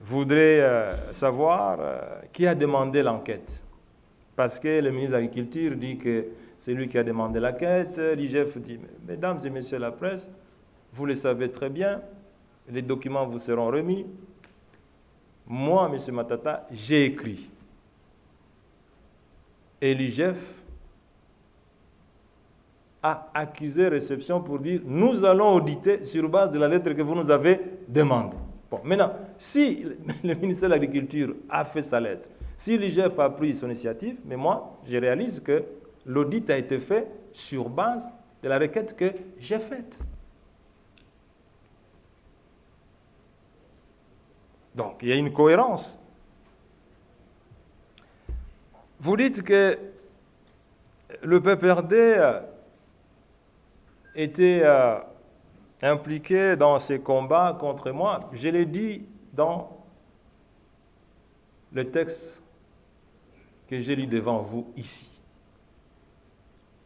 voudrait savoir qui a demandé l'enquête. Parce que le ministre de l'Agriculture dit que c'est lui qui a demandé l'enquête. L'IGF dit, mesdames et messieurs la presse, vous le savez très bien, les documents vous seront remis. Moi, M. Matata, j'ai écrit. Et l'IGF a accusé réception pour dire, nous allons auditer sur base de la lettre que vous nous avez demandée. Bon, maintenant, si le ministère de l'Agriculture a fait sa lettre, si l'IGF a pris son initiative, mais moi, je réalise que l'audit a été fait sur base de la requête que j'ai faite. Donc, il y a une cohérence. Vous dites que le PPRD était impliqué dans ces combats contre moi. Je l'ai dit dans le texte que j'ai lu devant vous ici,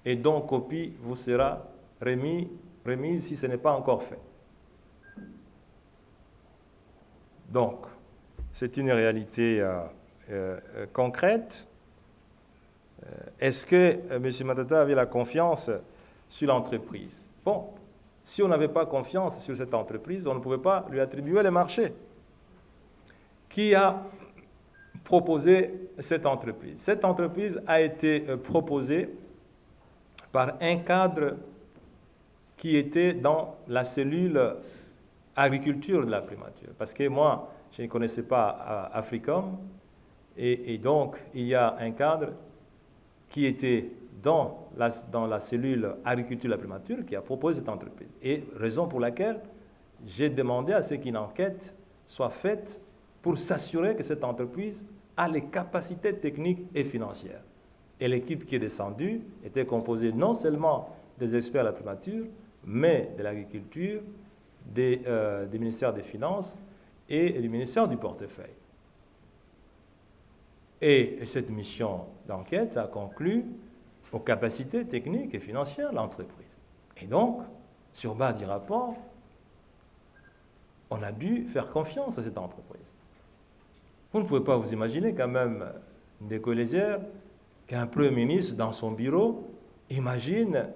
et dont copie vous sera remise si ce n'est pas encore fait. Donc, c'est une réalité concrète. Est-ce que M. Matata avait la confiance sur l'entreprise? Bon, si on n'avait pas confiance sur cette entreprise, on ne pouvait pas lui attribuer les marchés. Qui a proposé cette entreprise? Cette entreprise a été proposée par un cadre qui était dans la cellule agriculture de la primature. Parce que moi, je ne connaissais pas Africom, et donc il y a un cadre qui était dans la cellule agriculture de la primature qui a proposé cette entreprise. Et raison pour laquelle j'ai demandé à ce qu'une enquête soit faite pour s'assurer que cette entreprise a les capacités techniques et financières. Et l'équipe qui est descendue était composée non seulement des experts de la primature, mais de l'agriculture, des ministères des Finances et du ministère du Portefeuille. Et cette mission d'enquête a conclu aux capacités techniques et financières de l'entreprise. Et donc, sur base du rapport, on a dû faire confiance à cette entreprise. Vous ne pouvez pas vous imaginer quand même des collégiens qu'un Premier ministre dans son bureau imagine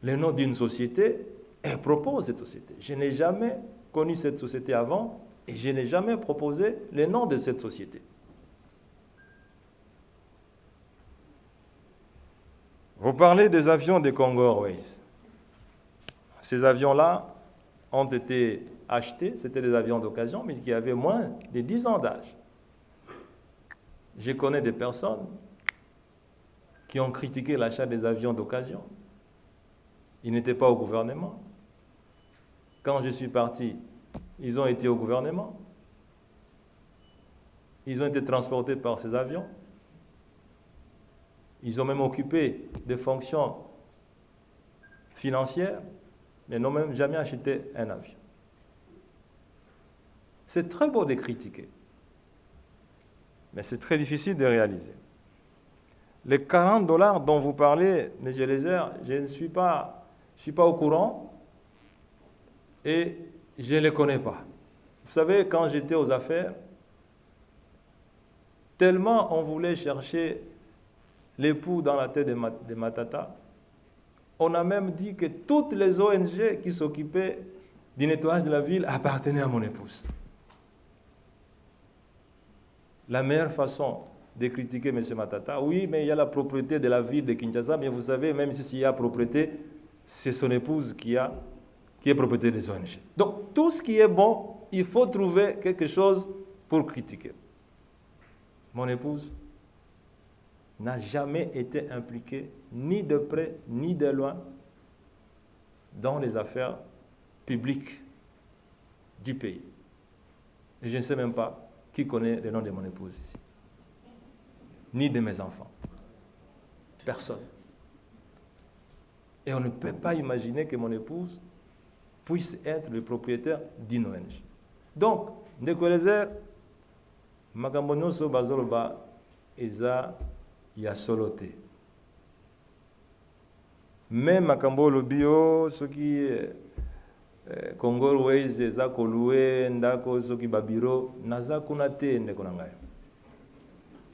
le nom d'une société et propose cette société. Je n'ai jamais connu cette société avant et je n'ai jamais proposé le nom de cette société. Vous parlez des avions de Congo Airways. Ces avions-là ont été achetés, c'était des avions d'occasion, mais qui avaient moins de 10 ans d'âge. Je connais des personnes qui ont critiqué l'achat des avions d'occasion. Ils n'étaient pas au gouvernement. Quand je suis parti, ils ont été au gouvernement. Ils ont été transportés par ces avions. Ils ont même occupé des fonctions financières, mais n'ont même jamais acheté un avion. C'est très beau de critiquer, mais c'est très difficile de réaliser. Les 40 $ dont vous parlez, M. Lézer, je ne suis pas au courant et je ne les connais pas. Vous savez, quand j'étais aux affaires, tellement on voulait chercher l'époux dans la tête de Matata, on a même dit que toutes les ONG qui s'occupaient du nettoyage de la ville appartenaient à mon épouse. La meilleure façon de critiquer M. Matata, oui, mais il y a la propriété de la ville de Kinshasa, mais vous savez, même s'il y a propriété, c'est son épouse qui est propriété des ONG. Donc, tout ce qui est bon, il faut trouver quelque chose pour critiquer. Mon épouse n'a jamais été impliquée, ni de près, ni de loin, dans les affaires publiques du pays. Et je ne sais même pas qui connaît le nom de mon épouse ici, ni de mes enfants. Personne. Et on ne peut pas imaginer que mon épouse puisse être le propriétaire d'une ONG. Donc, Ndeko Lézer, makambo nyonso bazoloba eza ya solo te. Mais makambo lobio soki Congo Airways eza kolue ndako soki babiro naza kuna te ndeko na ngai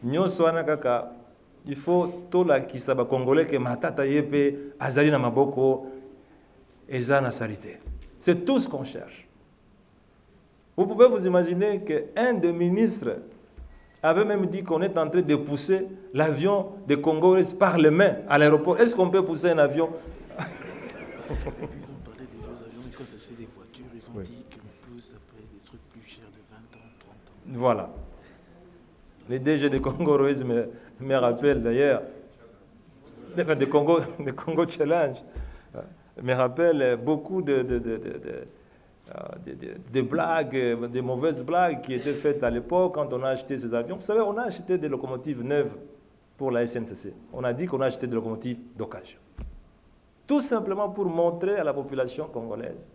nyonso wana kaka il faut tolakisa bakongolais ke matata ye mpe azali na maboko eza na salite. C'est tout ce qu'on cherche. Vous pouvez vous imaginer qu'un des ministres avait même dit qu'on est en train de pousser l'avion de Congo par les mains à l'aéroport. Est-ce qu'on peut pousser un avion? Ils ont parlé des vieux avions, quand c'est des voitures, ils ont dit qu'on pousse après des trucs plus chers de 20 ans, 30 ans. Voilà. Les DG de Congo Airways me rappellent d'ailleurs, de Congo Challenge, me rappellent beaucoup de blagues, des mauvaises blagues qui étaient faites à l'époque quand on a acheté ces avions. Vous savez, on a acheté des locomotives neuves pour la SNCC. On a dit qu'on a acheté des locomotives d'occasion. Tout simplement pour montrer à la population congolaise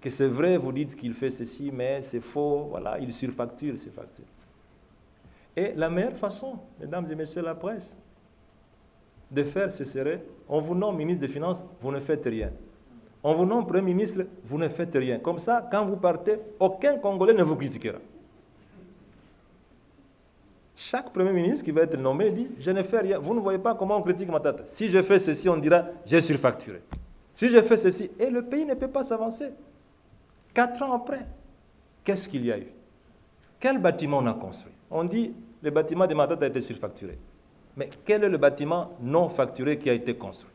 que c'est vrai, vous dites qu'il fait ceci, mais c'est faux, voilà, il surfacture, c'est facture. Et la meilleure façon, mesdames et messieurs de la presse, de faire, ce serait, on vous nomme ministre des Finances, vous ne faites rien. On vous nomme Premier ministre, vous ne faites rien. Comme ça, quand vous partez, aucun Congolais ne vous critiquera. Chaque Premier ministre qui va être nommé dit, je ne fais rien. Vous ne voyez pas comment on critique Matata. Si je fais ceci, on dira, j'ai surfacturé. Si je fais ceci, et le pays ne peut pas s'avancer. 4 ans après, qu'est-ce qu'il y a eu? Quel bâtiment on a construit? On dit, le bâtiment de Matata a été surfacturé. Mais quel est le bâtiment non facturé qui a été construit?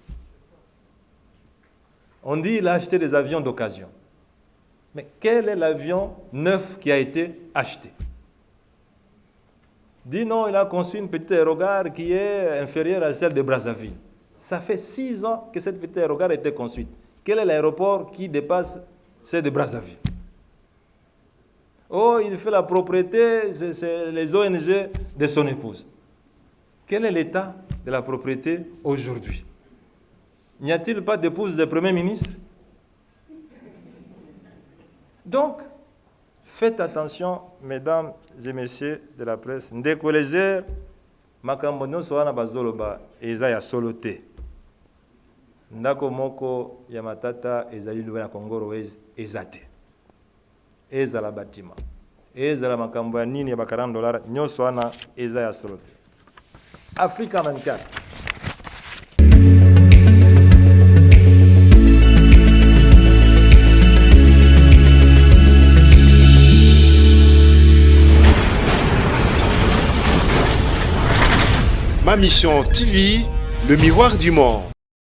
On dit qu'il a acheté des avions d'occasion. Mais quel est l'avion neuf qui a été acheté? Dit non, il a construit une petite aérogare qui est inférieure à celle de Brazzaville. Ça fait 6 ans que cette petite aérogare a été construite. Quel est l'aéroport qui dépasse celle de Brazzaville? Oh, il fait la propriété, c'est les ONG de son épouse. Quel est l'état de la propriété aujourd'hui? N'y a-t-il pas d'épouse de Premier ministre? Donc, faites attention, mesdames et messieurs de la presse. Ndeko Elezer, makambo nyonso wana bazoloba eza ya solo te. Ndako moko ya Matata ezali luwe na Congo Airways eza te. Eza la bâtiment. Eza la makambo ya nini ya ba $40 nyonso wana eza ya solo te. Africa 24. Ma Mission TV, le miroir du monde.